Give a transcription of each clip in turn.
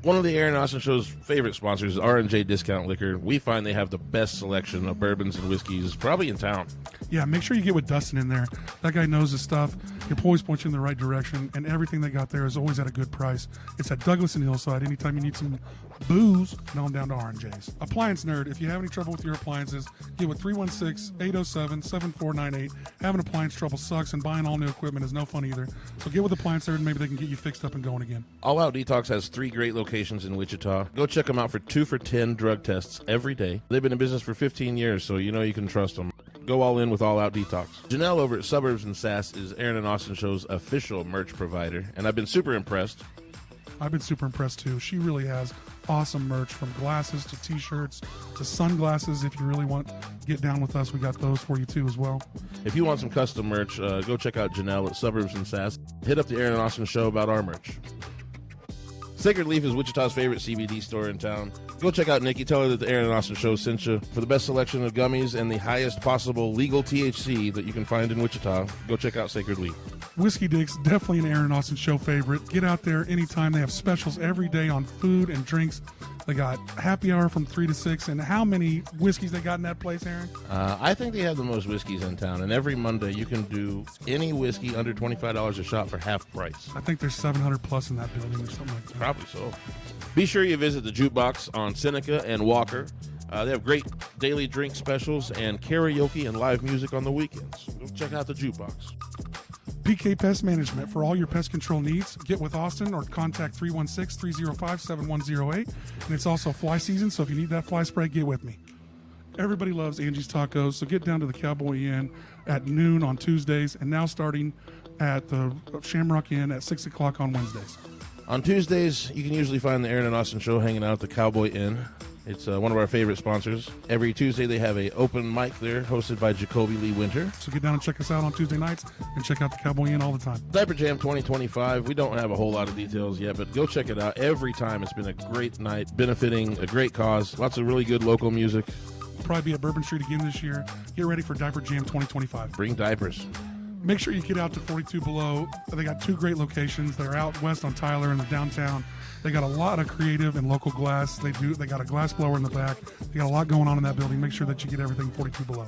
One of the Aaron Austin Show's favorite sponsors is R&J Discount Liquor. We find they have the best selection of bourbons and whiskeys probably in town. Yeah, make sure you get with Dustin in there. That guy knows his stuff. He'll always point you in the right direction, and everything they got there is always at a good price. It's at Douglas and Hillside. Anytime you need some booze, go on down to R&J's. Appliance Nerd, if you have any trouble with your appliances, get with 316-807-7498. Having appliance trouble sucks, and buying all new equipment is no fun either. So get with Appliance Nerd, and maybe they can get you fixed up and going again. All Out Detox has 3 great locations in Wichita. Go check them out for 2 for $10 drug tests every day. They've been in business for 15 years, so you know you can trust them. Go all in with All Out Detox. Janelle over at Suburbs and Sass is Aaron and Austin Show's official merch provider, and I've been super impressed. I've been super impressed too. She really has awesome merch, from glasses to t-shirts to sunglasses. If you really want to get down with us, we got those for you too as well. If you want some custom merch, go check out Janelle at Suburbs and Sass. Hit up the Aaron and Austin Show about our merch. Sacred Leaf is Wichita's favorite CBD store in town. Go check out Nikki. Tell her that the Aaron and Austin Show sent you. For the best selection of gummies and the highest possible legal THC that you can find in Wichita, go check out Sacred Leaf. Whiskey Dick's definitely an Aaron Austin Show favorite. Get out there anytime. They have specials every day on food and drinks. They got happy hour from 3 to 6. And how many whiskeys they got in that place, Aaron? I think they have the most whiskeys in town. And every Monday you can do any whiskey under $25 a shot for half price. I think there's 700 plus in that building or something like that. Probably so. Be sure you visit the Jukebox on Seneca and Walker. They have great daily drink specials and karaoke and live music on the weekends. Go check out the Jukebox. PK Pest Management. For all your pest control needs, get with Austin or contact 316-305-7108. And it's also fly season, so if you need that fly spray, get with me. Everybody loves Angie's Tacos, so get down to the Cowboy Inn at noon on Tuesdays, and now starting at the Shamrock Inn at 6 o'clock on Wednesdays. On Tuesdays, you can usually find the Aaron and Austin Show hanging out at the Cowboy Inn. It's one of our favorite sponsors. Every Tuesday, they have an open mic there hosted by Jacoby Lee Winter. So get down and check us out on Tuesday nights and check out the Cowboy Inn all the time. Diaper Jam 2025. We don't have a whole lot of details yet, but go check it out. Every time, it's been a great night, benefiting a great cause. Lots of really good local music. We'll probably be at Bourbon Street again this year. Get ready for Diaper Jam 2025. Bring diapers. Make sure you get out to 42 Below. They got 2 great locations. They're out west on Tyler in the downtown. They got a lot of creative and local glass. They got a glass blower in the back. They got a lot going on in that building. Make sure that you get everything 42 Below.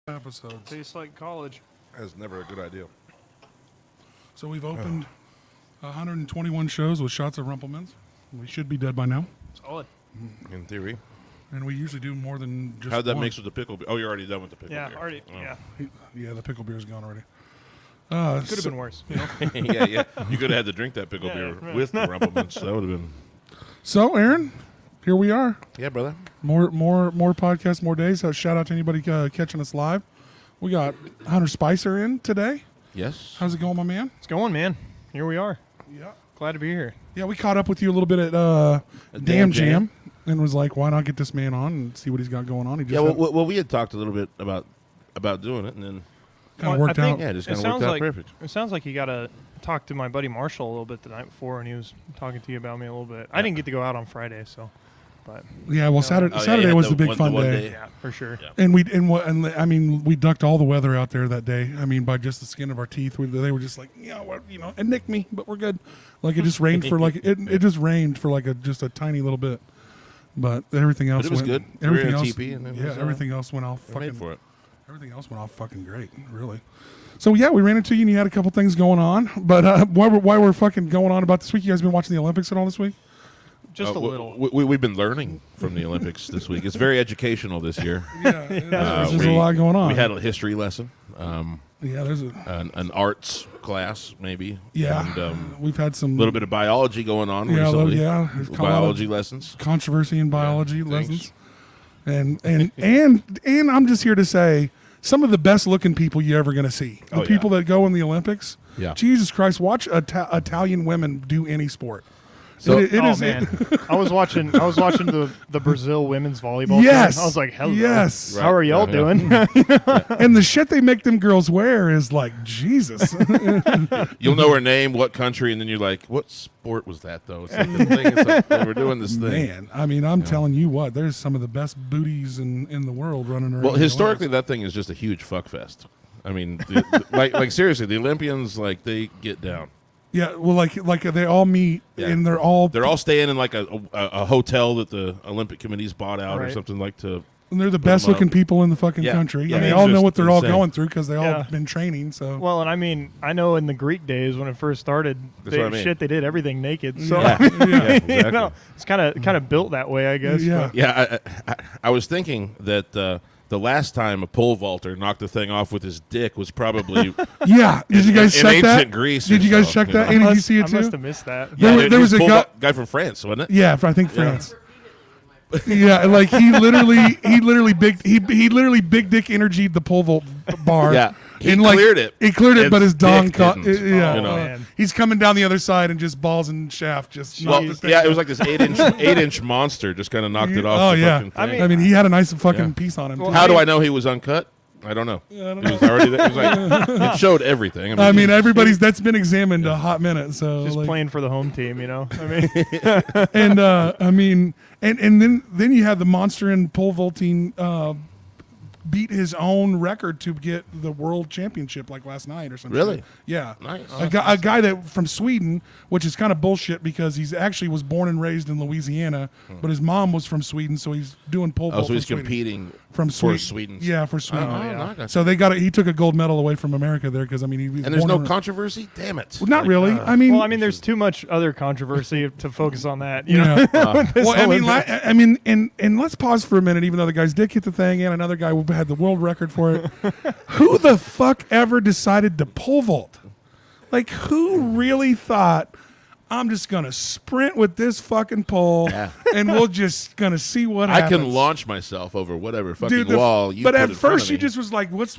Episodes. Tastes like college. That's never a good idea. So we've opened 121 shows with shots of Rumplemans. We should be dead by now. Solid. In theory. And we usually do more than just How'd that one. mix with the pickle beer? Oh, you're already done with the pickle beer. Already. Oh. Yeah. Yeah, the pickle beer's gone already. Could have been worse. You know? yeah. You could have had to drink that pickle beer with the Rumplemans. That would have been. So, Aaron, here we are. Yeah, brother. More podcasts, more days. Shout out to anybody catching us live. We got Hunter Spicer in today. Yes. How's it going, my man? It's going, man. Here we are. Yeah. Glad to be here. Yeah, we caught up with you a little bit at Damn Jam and was like, why not get this man on and see what he's got going on? He just well, we had talked a little bit about doing it, and then kind of worked out. Yeah, just kind of worked out perfect. It sounds like you got to talk to my buddy Marshall a little bit the night before, and he was talking to you about me a little bit. I didn't get to go out on Friday, so. But yeah, well, Saturday was the big fun day. Yeah, for sure. Yeah. And we ducked all the weather out there that day. I mean, by just the skin of our teeth. They were just like, it nicked me, but we're good. Like it just rained for it just rained for just a tiny little bit. But everything else was good. Everything else, TP and everything else went off fucking for it. Everything else went off fucking great, really. So yeah, we ran into you and you had a couple things going on. But why we're fucking going on about this week? You guys been watching the Olympics at all this week? Just a little. We've been learning from the Olympics this week. It's very educational this year. Yeah, there's a lot going on. We had a history lesson. There's an arts class maybe. Yeah, and, we've had some little bit of biology going on recently. Biology lessons, controversy in biology lessons, and I'm just here to say some of the best looking people you're ever going to see. The people that go in the Olympics. Yeah. Jesus Christ, watch Italian women do any sport. So It is. man, I was watching the Brazil women's volleyball. Yes. Team. I was like, hello. Yes. How are y'all doing? And the shit they make them girls wear is like Jesus. you'll know her name, what country, and then you're like, what sport was that though? It's like the thing. It's like, we're doing this thing. Man, I mean, I'm telling you what, there's some of the best booties in the world running around. Well, historically, that thing is just a huge fuck fest. I mean, like seriously, the Olympians, like, they get down. Yeah, well, like they all meet and they're all staying in like a hotel that the Olympic committee's bought out or Right. something like to. and they're the best looking people in the fucking country. Yeah, And they it's all know just what they're all insane. going through because they all Yeah. been training. So Well, and I mean, I know in the Greek days when it first started, That's what I mean. they did everything naked. So Yeah, exactly. you know, it's kind of built that way, I guess. Yeah. Yeah, I was thinking that the last time a pole vaulter knocked the thing off with his dick was probably yeah, did you guys in check that? ancient Greece or Did you guys so, check you that? know? Andy, I did you see it must too? have missed that. There was a guy from France, wasn't it? Yeah, I think France. Yeah, like he literally big dick energied the pole vault bar. Yeah. He And, like, cleared it. He cleared it, and but his dong dick caught. didn't, Yeah, you know. man. he's coming down the other side and just balls and shaft just. Well, knocked the thing yeah, it out. was like this 8-inch monster just kind of knocked it off. Oh the yeah, fucking thing. I mean he had a nice fucking Yeah. piece on him. Well, too. How do I know he was uncut? I don't know. I don't It was already there. It was like it showed everything. I mean, everybody's that's been examined a hot minute. So Just like, playing for the home team, you know. I mean, and I mean, and then you have the monster in pole vaulting beat his own record to get the world championship like last night or something. Really? Yeah. Nice. A guy that from Sweden, which is kind of bullshit because he's actually was born and raised in Louisiana, but his mom was from Sweden, so he's doing pole vault. Oh, so he's from Sweden. competing from for Sweden. Sweden. Yeah, for Sweden. Oh, yeah. no, I got So they got it. He took a gold medal away from America there because I mean he was And there's born no and- controversy? Damn it. Well, not Like, really. I mean, well, I mean, there's too much other controversy to focus on that. You know, yeah. This Well, Olympics. I mean, and let's pause for a minute. Even though the guy's dick hit the thing, and another guy who had the world record for it. Who the fuck ever decided to pole vault? Like, who really thought I'm just gonna sprint with this fucking pole, Yeah. and we're just gonna see what I happens? can launch myself over whatever fucking Dude, wall you but put at in front first of you me. just was like, "What's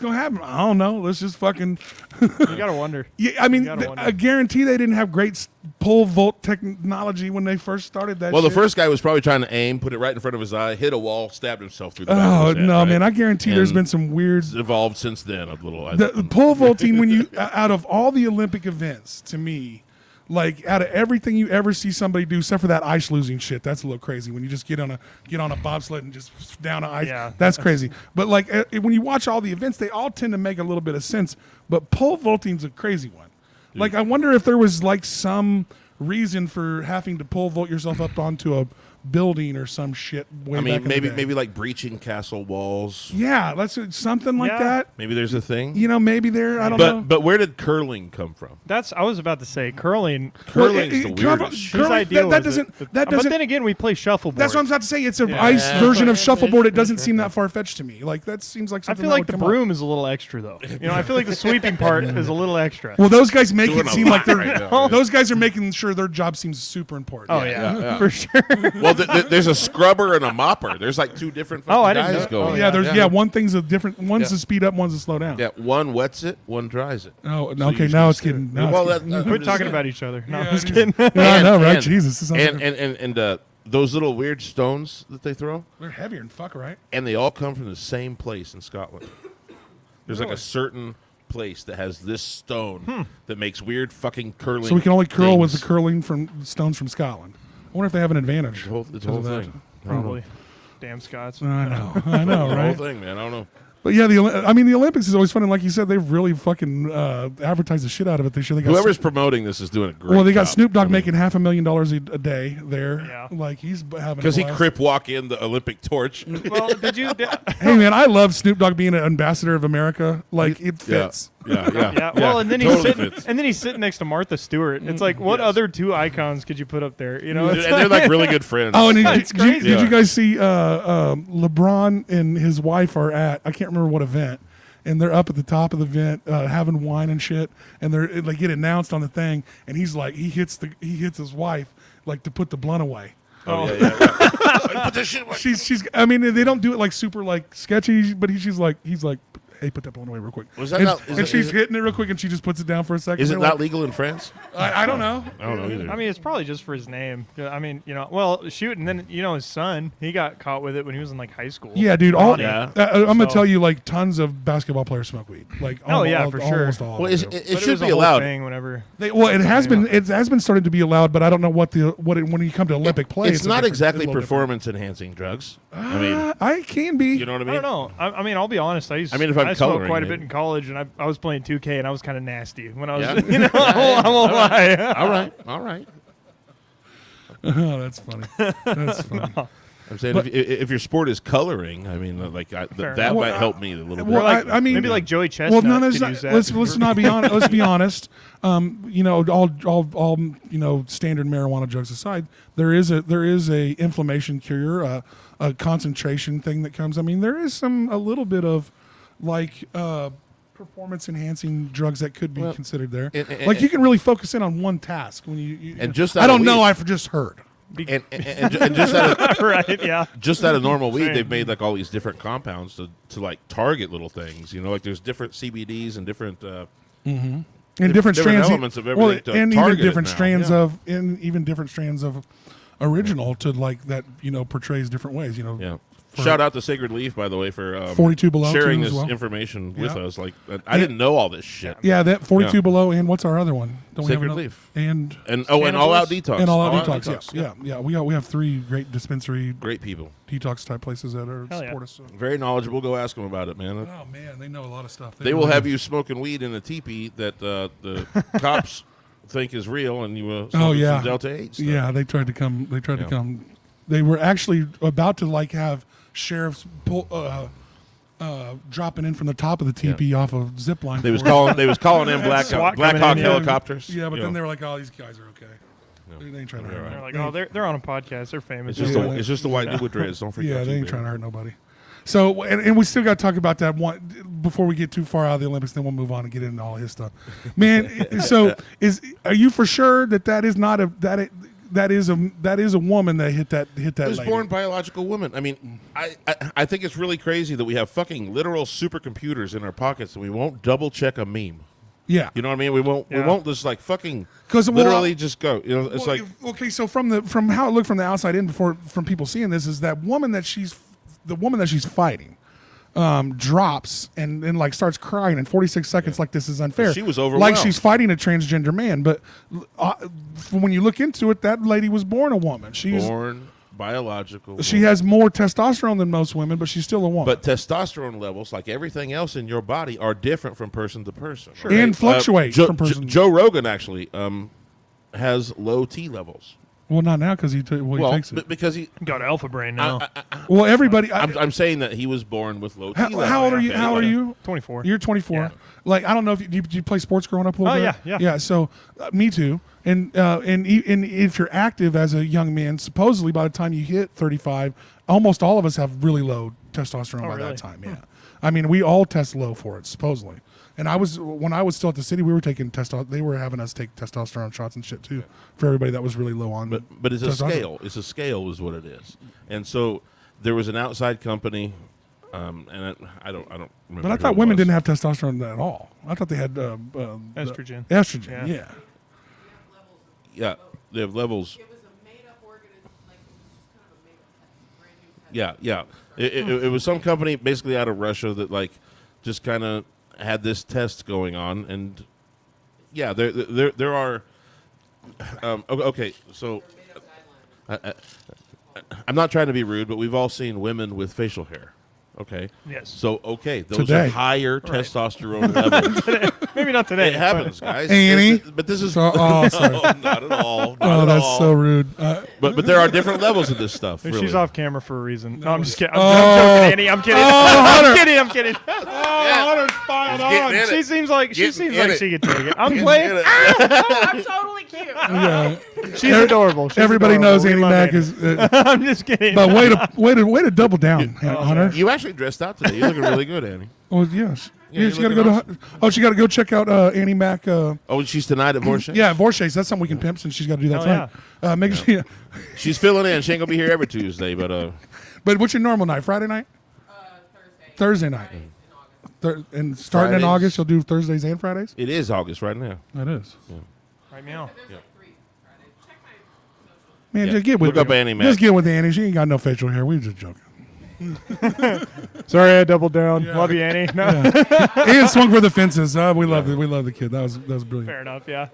gonna happen?" I don't know. Let's just fucking. you gotta wonder. Yeah, I mean, gotta wonder. I guarantee they didn't have great pole vault technology when they first started that. Well, the shit. first guy was probably trying to aim, put it right in front of his eye, hit a wall, stabbed himself through the back Oh of his head, no, right? man! I guarantee there's And been some weird. it's evolved since then a little. The pole vaulting, when you out of all the Olympic events, to me, like out of everything you ever see somebody do, except for that ice losing shit, that's a little crazy. When you just get on a bobsled and just down the ice, Yeah. that's crazy. But like when you watch all the events, they all tend to make a little bit of sense. But pole vaulting's a crazy one. Like I wonder if there was like some reason for having to pole vault yourself up onto a building or some shit. Way I back mean, in the maybe day. like breaching castle walls. Yeah, let's something like Yeah. that. Maybe there's a thing. You know, maybe there. I don't know. But where did curling come from? I was about to say curling. Curling's the Curling- weirdest shit. Whose curling- idea that was it? doesn't. That But doesn't. then again, we play shuffleboard. That's what I'm about to say. It's an Yeah. ice version of Yeah. shuffleboard. It doesn't seem that far fetched to me. Like that seems like I something feel that like would the come up. broom is a little extra, though. You know, I feel like the sweeping part is a little extra. Well, those guys make Doing it a seem like lot they're. right now, Those guys are making sure their job seems super important. Oh yeah, for sure. Well, there's a scrubber and a mopper. There's like two different Oh, I fucking didn't guys know- going. oh, Yeah, there's one thing's a different. One's Yeah. to speed up, one's to slow down. Yeah, one wets it, one dries it. Oh, So okay. you Now just it's getting. Now well, it's getting- I'm Quit just talking saying. about each other. No, Yeah, I'm just it kidding. Yeah, I know, right? Jesus, this sounds and, like and those little weird stones that they throw, they're heavier than fuck, right? and they all come from the same place in Scotland. There's like Really? a certain place that has this stone that makes weird fucking curling. So we can only curl with things. the curling from stones from Scotland. I wonder if they have an advantage. It's the whole because of that. thing. Probably. Damn Scots. I know, I know, The whole right? thing, man. I don't know. But yeah, the Olympics is always fun, and like you said, they've really fucking advertised the shit out of it. They got Whoever's promoting this is doing a great well, they got job. Snoop Dogg I mean, making $500,000 a day there. Yeah. Like he's having because he a blast. crip walk in the Olympic torch. Well, did you? Hey man, I love Snoop Dogg being an ambassador of America. Like it fits. Yeah. Yeah. Well, and then he's totally sitting, fits. and then he's sitting next to Martha Stewart. It's like, what Yes. other two icons could you put up there? You know, And it's they're like really good friends. Oh, and It's did, crazy. did you Yeah. guys see LeBron and his wife are at I can't remember what event, and they're up at the top of the event having wine and shit, and they get announced on the thing, and he's like he hits his wife like to put the blunt away. Oh, yeah. Put this shit away. She's I mean they don't do it like super like sketchy, but he's like hey, put that blunt away real quick. Was that and not- is and it- she's is it- hitting it real quick, and she just puts it down for a second. Is it They're not like, legal in France? I don't know. I don't know either. I mean, it's probably just for his name. I mean, well, shoot, and then his son, he got caught with it when he was in like high school. Yeah, dude. Yeah. I'm gonna So- tell you, like, tons of basketball players smoke weed. Like, Oh, yeah, for sure. almost all. Well, of them do. it But should was be a whole allowed. thing whenever. It has been started to be allowed, but I don't know what when you come to Olympic play. It's a not different- exactly it's a little performance enhancing drugs. I mean, different. I can be. you know what I I mean? don't know. I mean, I'll be honest. I mean, if I'm I smoked coloring, quite a maybe. bit in college, and I was playing 2K, and I was kind of nasty when I was. Yeah? I won't lie. All right. Oh, that's funny. That's funny. I'm saying But- if your sport is coloring, I mean, like Fair that enough. might help me a little bit. Well, I mean, maybe like Joey well, Chestnut. no, could use that. let's not be honest. Let's be honest. All standard marijuana drugs aside, there is a inflammation cure, a concentration thing that comes. I mean, there is a little bit of like performance enhancing drugs that could be considered there. Like you can really focus in on one task when you And just I out of don't know. weed. I've just heard. and just out of, right? Yeah. just out of normal weed, Same. they've made like all these different compounds to like target little things. You know, like there's different CBDs and different. And different strands, elements of everything to and even target it different now. strands Yeah. of original to like that portrays different ways. Yeah. Shout out to Sacred Leaf, by the way, for 42 Below sharing too, as this well. information with Yeah. us. Like I didn't know all this shit. Yeah, that 42 Yeah. Below, and what's our other one? Don't we have Sacred another- Leaf. and And All Out Detox. and All Out Detox. Yeah. We have 3 great dispensary Great people. detox type places that are Hell yeah. support us. So. Very knowledgeable. Go ask them about it, man. Oh man, they know a lot of stuff. They will have you smoking weed in a teepee that the cops think is real, and you smoking yeah. some Delta 8 stuff. Yeah, they tried to come. Yeah. They were actually about to like have sheriffs dropping in from the top of the teepee off of zip line. They was calling in Black SWAT Hawk coming in, yeah. helicopters. Yeah, but You then know. they were like, "Oh, these guys are okay." They ain't trying to hurt. They're nobody. like, they're on a podcast. They're famous. It's just the white dude with dreads. Don't forget. Yeah, they ain't trying to hurt nobody. So, and we still got to talk about that one before we get too far out of the Olympics. Then we'll move on and get into all his stuff, man. So, are you for sure that is not that is a woman that hit that It was lady? born biological woman. I mean, I think it's really crazy that we have fucking literal supercomputers in our pockets and we won't double check a meme. Yeah, You know what I mean? We won't just like fucking 'Cause, well, literally just go. You know, it's Well, like okay. So from how it looked from the outside in, from people seeing this, is that woman that she's fighting. Drops and like starts crying in 46 seconds like this is unfair. She was overwhelmed. Like she's fighting a transgender man, but when you look into it, that lady was born a woman. She's born biological. she has more testosterone than most women, but she's still a woman. But testosterone levels, like everything else in your body, are different from person to person. Sure. And fluctuate from person. Joe Rogan actually has low T levels. well, not now because he takes it. Because he. Got Alpha Brain now. Well, everybody. I'm saying that he was born with low T levels. How old are you? Okay, How are you? 24. You're 24. Yeah. Like I don't know if you play sports growing up a little bit. yeah. Yeah. So me too. And if you're active as a young man, supposedly by the time you hit 35, almost all of us have really low testosterone by really? that time. Yeah. I mean, we all test low for it supposedly. And when I was still at the city, we were taking they were having us take testosterone shots and shit too for everybody that was really low on. But it's a testosterone. scale. It's a scale, is what it is. And so there was an outside company, and I don't remember. But I who thought it women was. didn't have testosterone at all. I thought they had Estrogen. Estrogen, Yeah. yeah. Yeah, they have levels. It was a made-up organism, like it was just kind of a made-up test, brand new test. Yeah. It was some company basically out of Russia that like just kind of had this test going on, and yeah, there are. Okay, so I'm not trying to be rude, but we've all seen women with facial hair. Okay. Yes. So those Today. are higher testosterone levels. Maybe not today. It happens, guys. Annie? But this is So, oh, sorry. no, not at all. Not Oh, at that's all. so rude. But there are different levels of this stuff. But Really. she's off camera for a reason. No, I'm just kidding. Oh. I'm joking, Annie. I'm kidding. I'm kidding. Hunter's spot getting in She it. seems like Getting in it. she could take it. I'm Get playing. it. Oh, I'm totally cute. Yeah. She's adorable. She's Everybody adorable. knows We Annie love Mac Annie. is. I'm just kidding. But way to double down, Hunter. You actually dressed out today. You're looking really good, Annie. Well, yes. Yeah, Yeah, you're she got to looking go to. Oh, she got to go check out Annie Mac. Oh, she's tonight at Vorshak? Yeah, Vorshak's. That's something we can pimp since she's got to do that Hell tonight. Make sure. She's filling in. She ain't going to be here every Tuesday, but But what's your normal night? Friday night? Thursday. Thursday night. In August. and starting in Fridays. August, you'll do Thursdays and Fridays. It is August right now. That is. Right now. There's like 3 Fridays. Check my social. Man, Yeah. just get with Look up Annie Mac. Just get with Annie. She ain't got no facial hair. We just joking. Sorry, I doubled down. Love you, Annie. No. Ian swung for the fences. We love it. We love the kid. That was brilliant. Fair enough. Yeah.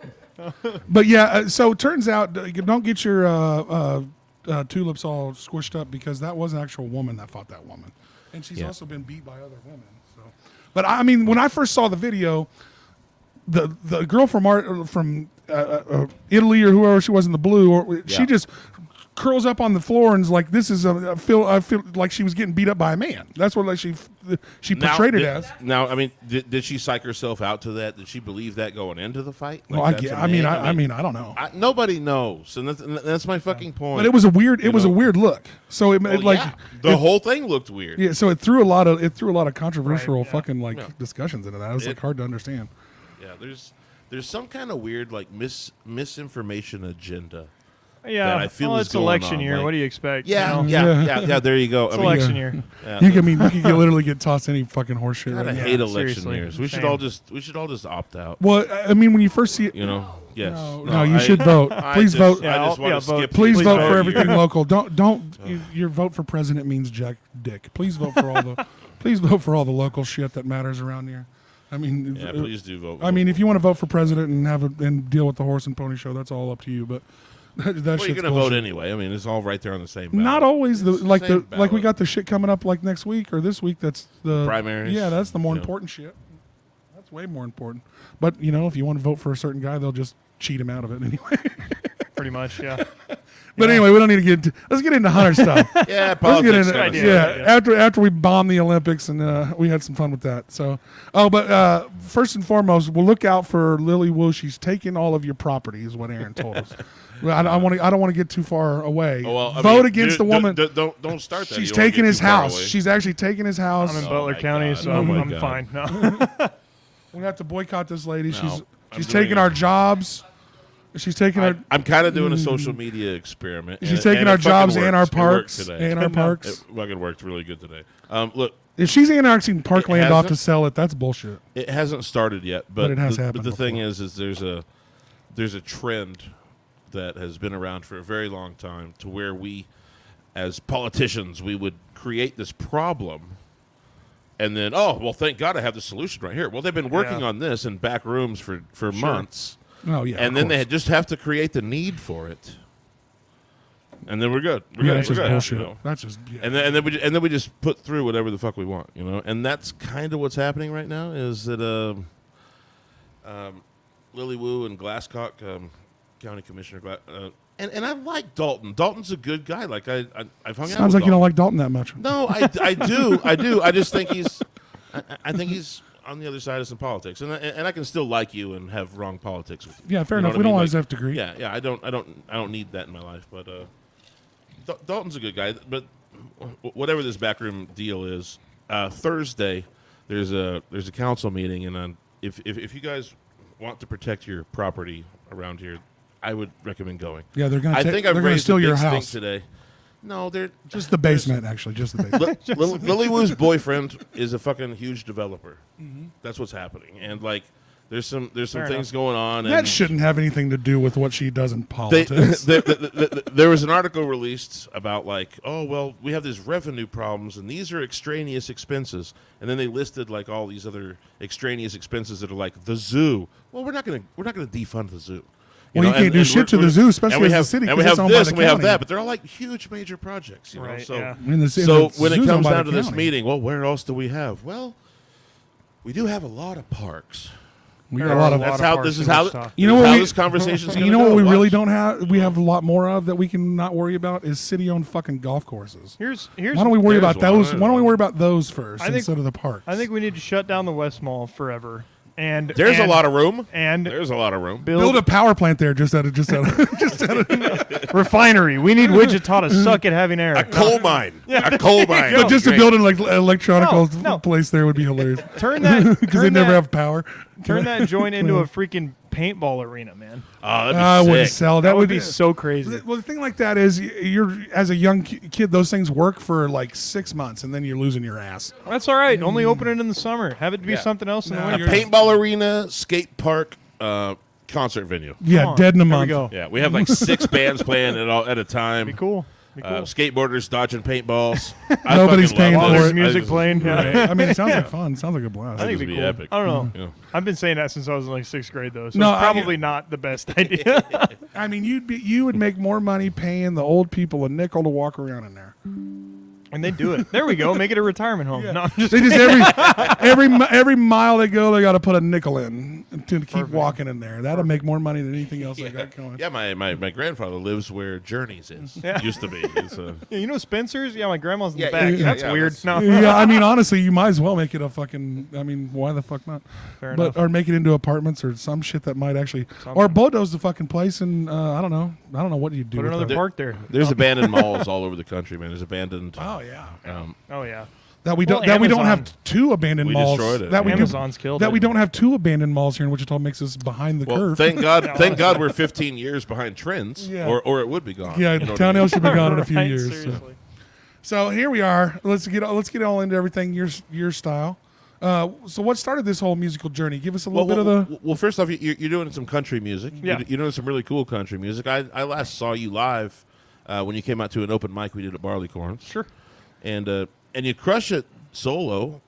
But yeah, so it turns out don't get your tulips all squished up because that was an actual woman that fought that woman, and she's also been beat by other women. So, but I mean, when I first saw the video, the girl from Italy or whoever she was in the blue, she just curls up on the floor and is like, "This is I feel like she was getting beat up by a man." That's what she portrayed it as. Now, I mean, did she psych herself out to that? Did she believe that going into the fight? Well, I don't know. Nobody knows, and that's my fucking point. But it was a weird. It was a weird look. So the whole thing looked weird. Yeah. So it threw a lot of controversial fucking discussions into that. It was hard to understand. Yeah. There's some kind of weird misinformation agenda. Yeah. That I feel is it's going election on. year. What do you expect? Yeah. You know? Yeah. There you go. It's election year. Yeah. You can literally get tossed any fucking horse shit. I Right now. hate election seriously. years. We should all just opt out. Well, I mean, when you first see it, Yes. no, you should vote. Please vote. I just want to vote. skip. Please the vote entire for everything year. local. Don't your vote for president means jack dick. Please vote for all the please vote for all the local shit that matters around here. I mean, Yeah, please do vote. I mean, if you want to vote for president and deal with the horse and pony show, that's all up to you. But that well, shit's you're gonna bullshit. vote anyway. I mean, it's all right there on the same ballot. Not always like Same we ballot. got the shit coming up like next week or this week. That's the Primaries. Yeah, that's the more Yeah. important shit. That's way more important. But if you want to vote for a certain guy, they'll just cheat him out of it anyway. Pretty much. Yeah. But anyway, we don't need to get into. Let's get into Hunter stuff. Yeah, Let's get politics. into kinda idea. suck. after we bombed the Olympics and we had some fun with that. So, but first and foremost, we'll look out for Lily Wu. She's taking all of your property, is what Aaron told us. Well, I don't want to get too far away. Oh, well, I Vote mean, against the woman. Don't start that. She's You don't wanna taking get his too far house. away. She's actually taking his house. I'm in Oh Butler my County, God. so Oh my I'm God. fine. No. We have to boycott this lady. No, She's I'm doing taking it. our jobs. She's taking our. I'm kind of doing a social media experiment. She's taking our it fucking jobs and works. our It worked parks today. and our parks. It fucking worked really good today. Look, If she's annexing parkland off to hasn't? sell it, that's bullshit. it hasn't started yet, but it has the, happened But the thing before. is there's a trend that has been around for a very long time to where we, as politicians, we would create this problem. And then, thank God I have the solution right here. Well, they've been working Yeah. on this in back rooms for months. Oh yeah. And then they just have to create the need for it. And then we're good. We're Yeah, good. that's We're just good, bullshit. you know. That's just. Yeah. And then we just put through whatever the fuck we want, And that's kind of what's happening right now. Is that Lily Wu and Glasscock, County Commissioner, and I like Dalton. Dalton's a good guy. Like I've hung out. Sounds with like you Dalton. don't like Dalton that much. No, I do. I just think I think he's on the other side of some politics, and I can still like you and have wrong politics with you. Yeah, fair You know enough. what We I don't mean? always Like, have to agree. Yeah. I don't need that in my life, but Dalton's a good guy. But whatever this backroom deal is, Thursday there's a council meeting, and if you guys want to protect your property around here, I would recommend going. Yeah, they're gonna. I think I've they're gonna raised steal a your big stink house. today. No, they're Just the basement, actually. Just the basement. Lily Wu's boyfriend is a fucking huge developer. That's what's happening, and like there's some Fair things enough. going on. That and shouldn't have anything to do with what she does in they, politics. there was an article released about like, oh well, we have these revenue problems, and these are extraneous expenses, and then they listed like all these other extraneous expenses that are like the zoo. Well, we're not gonna defund the zoo. Well, you can't do shit to the zoo, especially and we as a have, city, And 'cause we it's have owned by this, the and we have county. that, but they're all like huge major projects, Right, So, yeah. And the so when it zoo's comes owned by down the to this county. meeting, well, where else do we have? Well, we do have a lot of parks. We There got a are lot of. That's of how parks this is in how Wichita. You know this is what how we- this conversation's You gonna know go. what we really Watch. don't have? We have a lot more of that we can not worry about is city-owned fucking golf courses. Here's. Why don't we worry There's about one. those? Why don't we worry about those first I think- instead of the parks? I think we need to shut down the West Mall forever. And There's a lot of room. and There's a lot of room. build a power plant there just out of refinery. We need Wichita to suck at having air. A coal mine. A coal mine. But just to Great. build an electronical No. place there would be hilarious Turn that because they turn never that- have power. Turn that joint into a freaking paintball arena, man. Oh, I that'd be would sick. sell. That would be so crazy. Well, the thing like that is, you're as a young kid, those things work for like 6 months, and then you're losing your ass. That's all right. Only open it in the summer. Have it be something else in the No, winter. A paintball arena, skate park, concert venue. Yeah, Come on. dead in a There we month. go. Yeah, we have like 6 bands playing at a time. Be cool. Be cool. Skateboarders dodging paintballs. Nobody's paying While for there's it. music playing. Yeah. I mean, it sounds like fun. It sounds like a blast. I think It'd it'd be be cool. epic. I don't know. Yeah. I've been saying that since I was in like 6th grade, though. So No, it's probably not the best idea. I mean, you would make more money paying the old people a nickel to walk around in there. And they do it. There we go. Make it a retirement home. Yeah. No, I'm just They just every mile they go, they got to put a nickel in to keep walking in there. That'll make more money than anything else they got going. Yeah, my grandfather lives where Journeys is. Yeah. Used to be. It's, Yeah, you know Spencer's? Yeah, my grandma's in Yeah, the back. yeah, That's yeah, weird. that's- No. Yeah, I mean, honestly, you might as well make it a fucking. I mean, why the fuck not? Fair But enough. or make it into apartments or some shit that might actually. Something. Or Bodo's the fucking place, and I don't know. I don't know what you do. Put with another that. park there. there's abandoned malls all over the country, man. There's abandoned. Oh yeah. Oh, yeah. That we don't. Well, that we don't Amazon. have 2 abandoned We malls. destroyed it. That we Amazon's killed that it. we don't have 2 abandoned malls here in Wichita makes us behind the Well, curve. thank God we're 15 years behind trends, Yeah. or it would be gone. Yeah, You know what Town I Hill mean? should be gone in a few Right, years. So. seriously. So here we are. Let's get all into everything your style. So what started this whole musical journey? Give us a little bit of the. Well, first off, you're doing some country music. Yeah. You're doing some really cool country music. I last saw you live when you came out to an open mic we did at Barleycorns. Sure. And you crush it solo.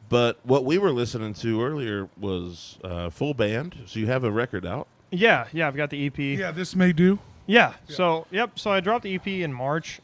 But what we were listening to earlier was full band. So you have a record out. Yeah, I've got the EP. Yeah, this may do. Yeah. So I dropped the EP in March.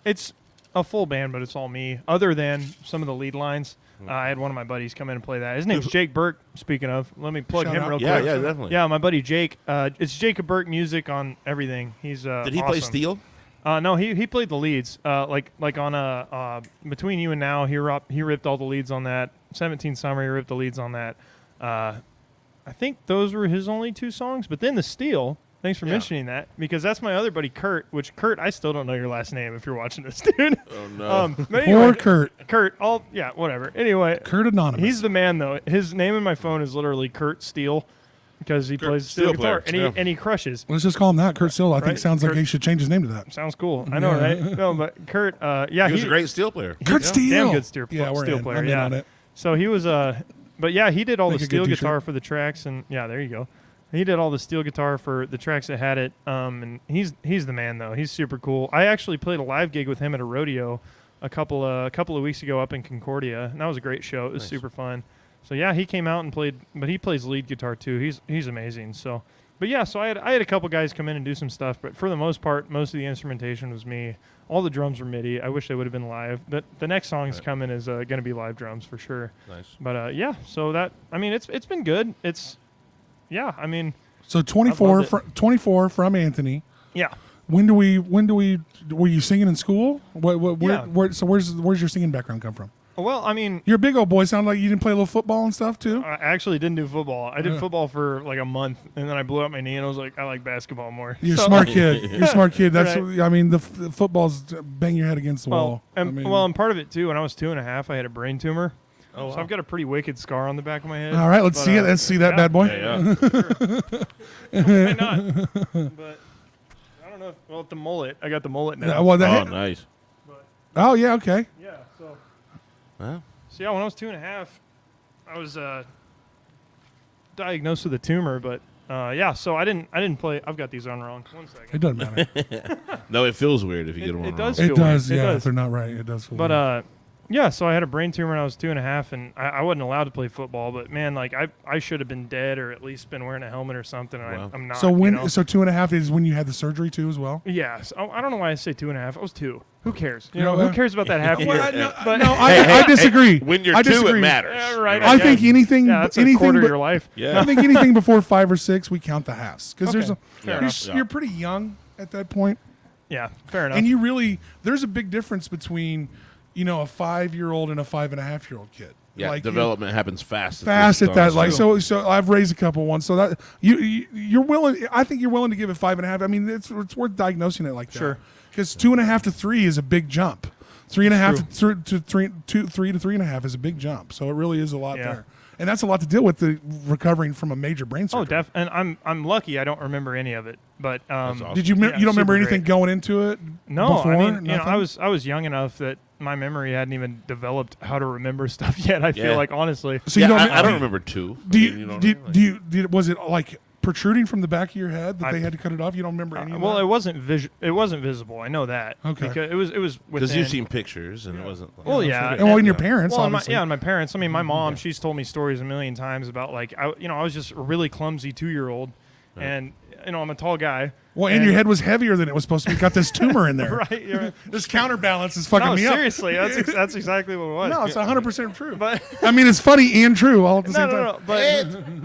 It's a full band, but it's all me. Other than some of the lead lines, I had one of my buddies come in and play that. His name's Jake Burke. Speaking of, let me plug Shout him out. real Yeah, quick. yeah, definitely. Yeah, my buddy Jake. It's Jacob Burke music on everything. He's Did he play awesome. steel? No, he played the leads. Like on Between You and Now, he ripped all the leads on that. 17 Summer, he ripped the leads on that. I think those were his only 2 songs. But then the Steel. Thanks for mentioning that, because that's my other buddy Kurt. Which Kurt, I still don't know your last name if you're watching this, dude. Oh no. But Poor anyway, Kurt. Kurt. Whatever. Anyway, Kurt Anonymous. he's the man though. His name in my phone is literally Kurt Steele, because he plays steel Steel guitar player, and he crushes. Let's just call him that. Kurt Sill. I think Right, sounds like Kurt- he should change his name to that. Sounds cool. I know, Yeah. right? No, but Kurt. he was a great steel player. Kurt Steele. Damn good steel Yeah, we're in. player. I'm in Yeah. on it. So he was but yeah, he did all Make the a good steel t-shirt. guitar for the tracks, and yeah, there you go. He did all the steel guitar for the tracks that had it. And he's the man though. He's super cool. I actually played a live gig with him at a rodeo a couple of weeks ago up in Concordia, and that was a great show. It was super fun. So yeah, he came out and played, but he plays lead guitar too. He's amazing. So, but yeah, so I had a couple guys come in and do some stuff, but for the most part, most of the instrumentation was me. All the drums were MIDI. I wish they would have been live. The next song's coming is going to be live drums for sure. Nice. But yeah, so that, I mean, it's been good. Yeah, I mean, So I 24 loved 24 from Anthony. yeah. When do we were you singing in school? Yeah. Where's your singing background come from? Well, I mean, You're a big old boy. Sound like you didn't play a little football and stuff too. I actually didn't do football. I did Yeah. football for like a month, and then I blew out my knee, and I was like, I like basketball more. You're a So- smart kid. You're a smart kid. That's Right. I mean the football's bang your head against the Well, wall. and, I mean, and part of it too. When I was 2.5, I had a brain tumor. Oh, So I've got a pretty wicked scar on the back of my head. all right, let's But, see it. Let's see that yeah. bad boy. Yeah. Why not? But I don't know. Well, the mullet. I got the mullet now. Well, Oh, nice. oh yeah, okay. Yeah. So Well, yeah, when I was 2.5, I was diagnosed with a tumor. But yeah, so I didn't play. I've got these on wrong. 1 second. It doesn't matter. no, it feels weird if you get them It on does wrong. feel It does. weird. It Yeah, does. if they're not right, it does. Feel But weird. yeah, so I had a brain tumor when I was 2.5, and I wasn't allowed to play football. But man, like I should have been dead, or at least been wearing a helmet or something. And Wow. I'm not. So when you know? so 2.5 is when you had the surgery too as well. Yes. I don't know why I say 2.5. I was 2. Who cares? You Yeah, know, well- who cares about that half year? no, But I disagree. When you're I 2, disagree. it matters. Yeah, right. I think anything, yeah, that's a anything, quarter of but- your life. Yeah. I think anything before 5 or 6, we count the halves because Okay. there's Fair you're, enough. you're pretty young at that point, Yeah, fair enough. and you really there's a big difference between a 5-year-old and a 5.5-year-old kid. Yeah, Like, development happens fast. fast this at that. time. Like so I've raised a couple ones. So that you're willing. I think you're willing to give it 5.5. I mean, it's worth diagnosing it like that. Sure. Because 2.5 to 3 is a big jump. 3.5 to 3 to 3.5 is a big jump. So it really is a lot Yeah. there. and that's a lot to deal with, the recovering from a major brain surgery. And I'm lucky I don't remember any of it. But awesome. Did you you don't remember anything going into it? No, before? I mean, you know, Nothing? I was young enough that my memory hadn't even developed how to remember stuff yet. I feel like, honestly. So you I don't remember two. Was it like protruding from the back of your head that they had to cut it off? You don't remember any of well, that? it wasn't visible. I know that. Okay. Because it was Because you've within- seen pictures and it wasn't. Like, Well, yeah. And your parents, Well, obviously. and my parents. I mean, my mom. She's told me stories a million times about like I was just a really clumsy 2-year-old, and I'm a tall guy. Well, and your head was heavier than it was supposed to be. You got this tumor in there. Right. You're, This counterbalance is fucking no, me up. seriously, that's exactly what it was. No, it's 100% true. But I mean, it's funny and true all at the same time. No.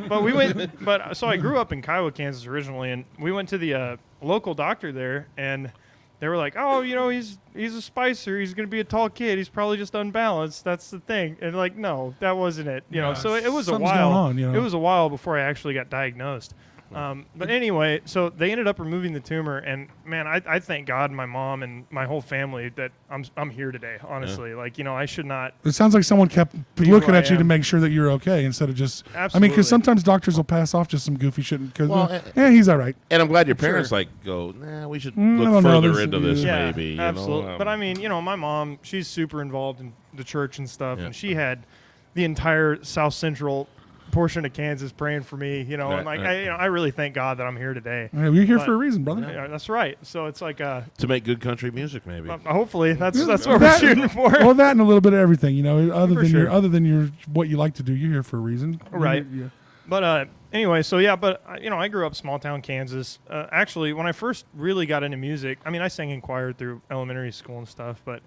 But we went. But so I grew up in Kiowa, Kansas originally, and we went to the local doctor there, and they were like, "Oh, he's a spicer. He's gonna be a tall kid. He's probably just unbalanced. That's the thing." And like, no, that wasn't it. So it was a something's while. going on, It was a while before I actually got diagnosed. But anyway, so they ended up removing the tumor, and man, I thank God and my mom and my whole family that I'm here today. Honestly, like I should not. It sounds like someone kept who looking I at you to am. make sure that you're okay instead of just. I mean, Absolutely. because sometimes doctors will pass off just some goofy shit because Well, he's all right. And I'm glad your parents go, nah, we should I don't look know, further this- into this Yeah, maybe. You absolutely. know? But I mean, my mom, she's super involved in the church and stuff, Yeah. and she had the entire South Central portion of Kansas praying for me, and like right. I really thank God that I'm here today. Yeah, you're here But- for a reason, brother. Yeah, that's right. So it's like to make good country music maybe. hopefully that's what we're That- shooting for. Well, that and a little bit of everything, other For than sure. your what you like to do. You're here for a reason, Right. Yeah. But anyway, so yeah, but I grew up small town Kansas. Actually, when I first really got into music, I mean, I sang in choir through elementary school and stuff. But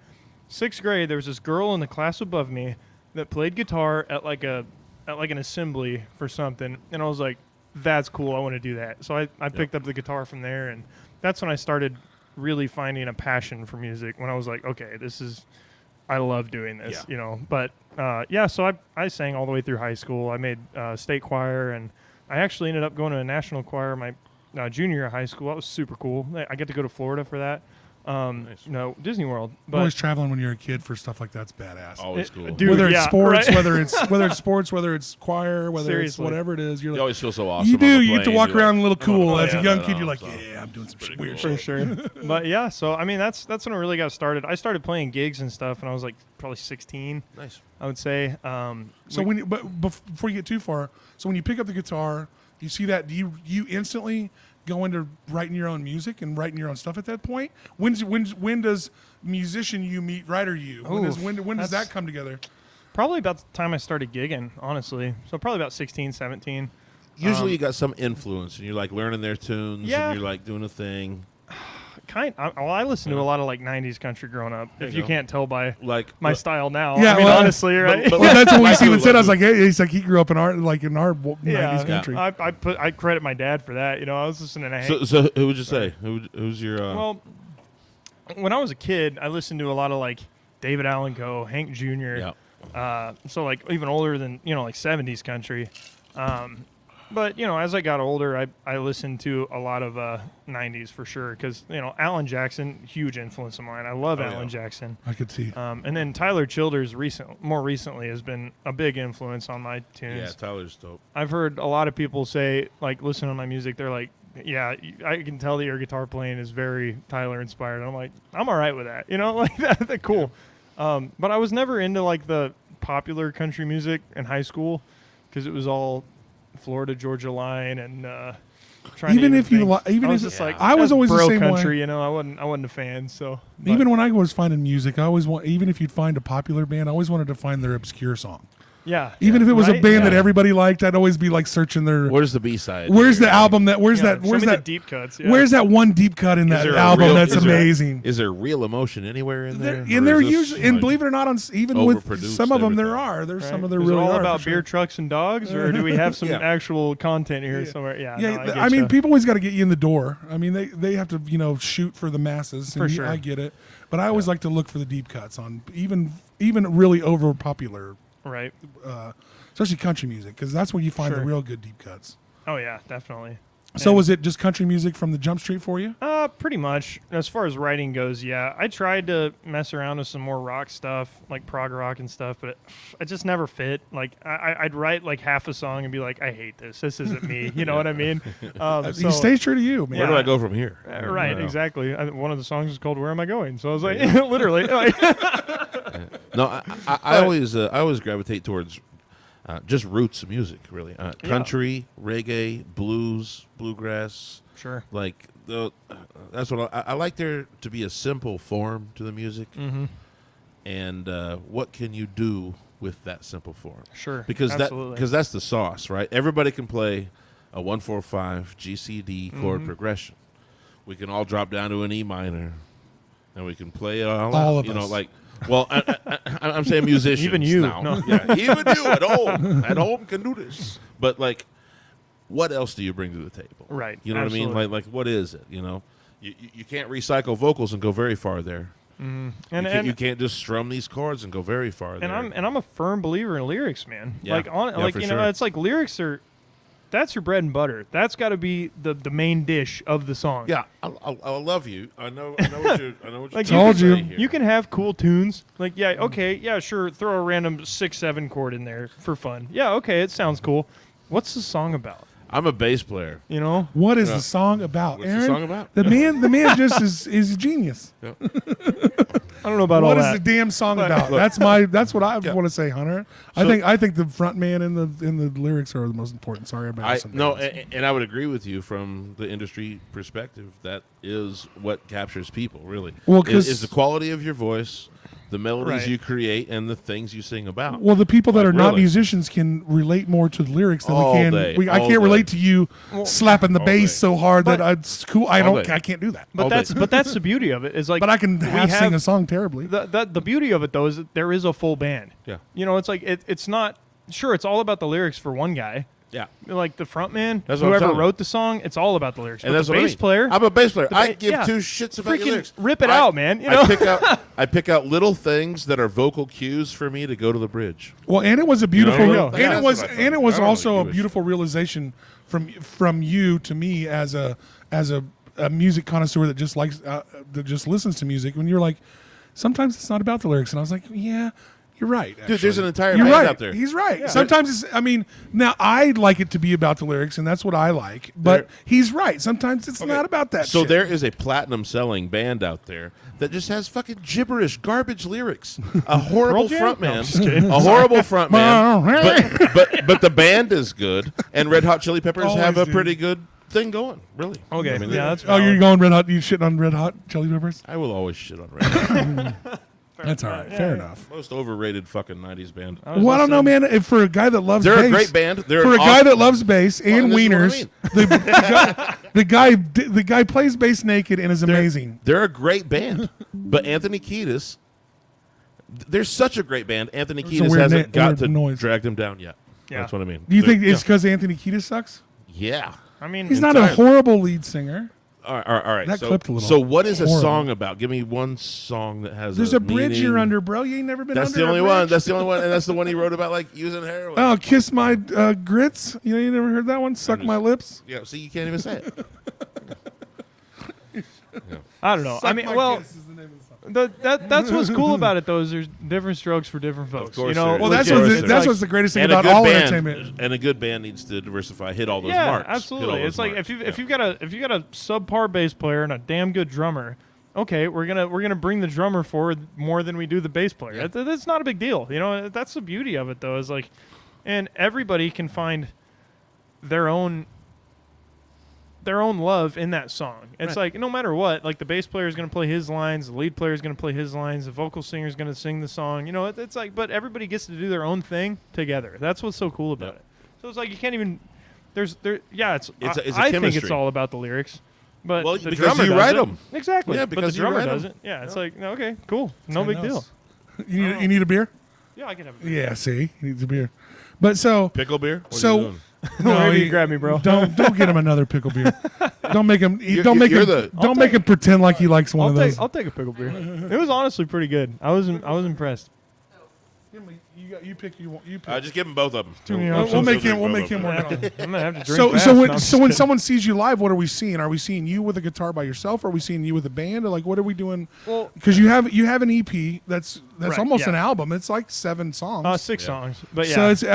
6th grade, there was this girl in the class above me that played guitar at like an assembly for something, and I was like, "That's cool. I want to do that." So I picked up the guitar from there, and that's when I started really finding a passion for music. When I was like, "Okay, I love doing this," But so I sang all the way through high school. I made state choir, and I actually ended up going to a national choir my junior year of high school. That was super cool. I get to go to Florida for that. Nice. No, Disney World. But Always traveling when you're a kid for stuff like that's badass. Always cool. dude, whether it's yeah, sports, right? whether it's sports, whether it's choir, whether it's Seriously. whatever it is, you're You like, always feel so awesome. you on do. the You get to plane. walk You're around a like, little cool. oh, As yeah, a young no, kid, no, you're like, so- yeah, I'm doing some Pretty weird cool. shit. For sure. But yeah, so I mean that's when I really got started. I started playing gigs and stuff, and I was like probably 16. Nice. I would say. So but before you get too far, so when you pick up the guitar, you see that, do you instantly go into writing your own music and writing your own stuff at that point? When does musician you meet writer you? When does that's- that come together? Probably about the time I started gigging, honestly. So probably about 16, 17. Usually you got some influence and you're like learning their tunes Yeah. and you're like doing a thing. I listened to a lot of like 90s country growing up. There If you you go. can't tell by Like my style now. Yeah, I mean, well, honestly, right? but- Well, that's what we Like Steven who, said. I was like like, hey, he's like, he grew up in our 90s country. I credit my dad for that. I was listening to Hank. So who would you say? Who's your Well, when I was a kid, I listened to a lot of like David Allen Coe, Hank Jr. Yeah. So like even older than like 70s country. But as I got older, I listened to a lot of 90s for sure because Alan Jackson, huge influence of mine. I love Alan Jackson. I could see. And then Tyler Childers more recently has been a big influence on my tunes. Yeah, Tyler's dope. I've heard a lot of people say, like, listen to my music, they're like, yeah, I can tell that your guitar playing is very Tyler inspired. And I'm like, I'm all right with that. Like that's cool. But I was never into like the popular country music in high school because it was all Florida Georgia line and trying Even to if you think. even I was if just like I was that's always the bro same way. country, I wasn't a fan. So but- Even when I was finding music, I always even if you'd find a popular band, I always wanted to find their obscure song. yeah, Even if it was a right? band that Yeah. everybody liked, I'd always be like searching their. Where's the B-side? Where's the Here? album that? Where's Yeah, that? show Where's me that? the deep cuts? Yeah. Where's that one deep cut in Is that there a album real- that's is there- amazing? Is there real emotion anywhere in there? And Or they're is this, usually, and like, believe it or not, even with overproduced some of them, there everything? are. There's some Right? of there Is really it all are. about for beer sure. trucks and dogs, or do we have some Yeah. actual content here somewhere? Yeah, Yeah, no, I mean, getcha. people always got to get you in the door. I mean, they have to shoot for the masses. For and sure. I get it, but I always like to look for the deep cuts on even really over popular, right. especially country music, because that's where you find the Sure. real good deep cuts. Oh yeah, definitely. So was it just country music from the Jump Street for you? Pretty much. As far as writing goes, yeah. I tried to mess around with some more rock stuff, like prog rock and stuff, but it just never fit. Like, I'd write like half a song and be like, I hate this. This isn't me. You know what I mean? You stay true to you, man. Where do I go from here? Right, exactly. One of the songs is called "Where Am I Going?" So I was like, literally. No, I always gravitate towards just roots of music, really. Country, reggae, blues, bluegrass. Sure. Like that's what I like. There to be a simple form to the music, and what can you do with that simple form? Sure. Because absolutely. that's the sauce, right? Everybody can play a 1-4-5 GCD chord progression. We can all drop down to an E minor, and we can play it all All out. of You know, us. like. Well, I'm saying musicians. Even you. now. No. Yeah, even you at home can do this. But like, what else do you bring to the table? Right. You know what I mean? Like what is it? You know, you can't recycle vocals and go very far there. You can't just strum these chords and go very far there. And I'm a firm believer in lyrics, man. Yeah. Like For you know, sure. it's like lyrics are. That's your bread and butter. That's got to be the main dish of the song. Yeah, I love you. I know what you're. I know what you're Like trying to you. say here. You can have cool tunes. Like, yeah, okay, yeah, sure. Throw a random 6/7 chord in there for fun. Yeah, okay, it sounds cool. What's the song about? I'm a bass player. You know? What is the song about, What's Aaron? the song about? The man just is a genius. Yeah. I don't know about all What is that. the damn song But- about? That's what I Yeah. want to say, Hunter. So- I think the front man and the lyrics are the most important. Sorry about and I would agree with you from the industry perspective. That is what captures people, really. Well, 'cause- is the quality of your voice, the melodies Right. you create, and the things you sing about. Well, the people that Like, are not really. musicians can relate more to the lyrics than All we can. day, I all can't relate day. to you slapping the All bass day. so hard that But- it's cool. I All don't. day. I can't do that. But all that's day. but that's the beauty of it. Is like But I can we sing a song terribly. The beauty of it though is that there is a full band. Yeah. You know, it's like it's not sure it's all about the lyrics for one guy. Yeah, Like the front man, That's what I'm whoever telling you. wrote the song, it's all about the lyrics. and But that's the what bass I mean. player, I'm a bass player. I ba- give yeah. two shits about your freaking lyrics. rip it I- out, man. You know? I pick out little things that are vocal cues for me to go to the bridge. Well, and it was a beautiful, You know, and that's it was, what I and it thought. was I don't also really a give a beautiful realization from you to me as a music connoisseur that just likes that just listens to music. When you're like, sometimes it's not about the lyrics, and I was like, yeah, you're right. Dude, there's an entire You're band right. out there. He's right. Sometimes it's. I mean, now I like it to be about the lyrics, and that's what I like. But he's right. Sometimes it's not about that. So shit. there is a platinum-selling band out there that just has fucking gibberish, garbage lyrics. A horrible Pearl Jam? No, I'm frontman, just kidding. a horrible frontman, but the band is good, and Red Hot Chili Peppers have a Always do. pretty good thing going. Really. Okay, I mean, yeah, that's Oh, you're valid. going Red Hot? You shitting on Red Hot Chili Peppers? I will always shit on Red Hot. That's all right. Fair enough. Most overrated fucking '90s band. Well, I don't know, man. If for a guy that loves They're bass, a great band. They're for an a guy awesome- that loves bass and Well, wieners, this is what the guy plays bass naked and is amazing. They're a great band, but Anthony Kiedis, they're such a great band. Anthony There's a Kiedis weird hasn't got weird to noise. drag them down yet. Yeah. That's what I mean. Do you think They're- it's because Anthony Kiedis sucks? Yeah. I mean, He's not a horrible lead singer. All right. That so, clipped a little so what is a horrible. song about? Give me one song that has There's a bridge meaning. you're under, bro. You ain't never been That's under the a only bridge? one. That's the only one, and that's the one he wrote about like using heroin. Oh, kiss my grits. You never heard that one? Suck just- my lips. Yeah. See, you can't even say it. I don't know. I mean, well, that's what's cool about it though. Is there's different strokes for different folks. course You know, there is. Well, that's Legit. what's It's that's like- what's the greatest thing And a about good all band, entertainment. and a good band needs to diversify, hit all those yeah, marks. Hit all absolutely. those It's like marks. if you got a subpar bass player and a damn good drummer, okay, we're gonna bring the drummer forward more than we do the bass player. Yeah. That's not a big deal. You know, that's the beauty of it though. Is like, and everybody can find their own love in that song. It's Right. like no matter what, like the bass player is going to play his lines, the lead player is going to play his lines, the vocal singer is going to sing the song. You know, it's like, but everybody gets to do their own thing together. That's what's so cool about Yeah. it. So it's like you can't even. Yeah, it's It's a I think it's chemistry. all about the lyrics. But Well, the because drummer you does write it. 'em. Exactly. Yeah, but the because you drummer write 'em. does it. Yeah, it's like okay, cool, no big deal. You need a beer? Yeah, I can have. Yeah, see, he needs a beer. But so Pickle beer. What are So- you doing? Wherever you he- grab me, bro. Don't get him another pickle beer. Don't make him. You're Don't the- make him pretend like he likes one I'll of those. take a pickle beer. It was honestly pretty good. I was impressed. You pick. You pick. Just give him both of them. We'll make him work on it. I'm gonna have to drink So fast. so No, when I'm just so when kidding. someone sees you live, what are we seeing? Are we seeing you with a guitar by yourself? Or are we seeing you with a band? Or like what are we doing? Well, Because you have an EP that's Right, almost yeah. an album. It's like 7 songs. 6 songs, but yeah. So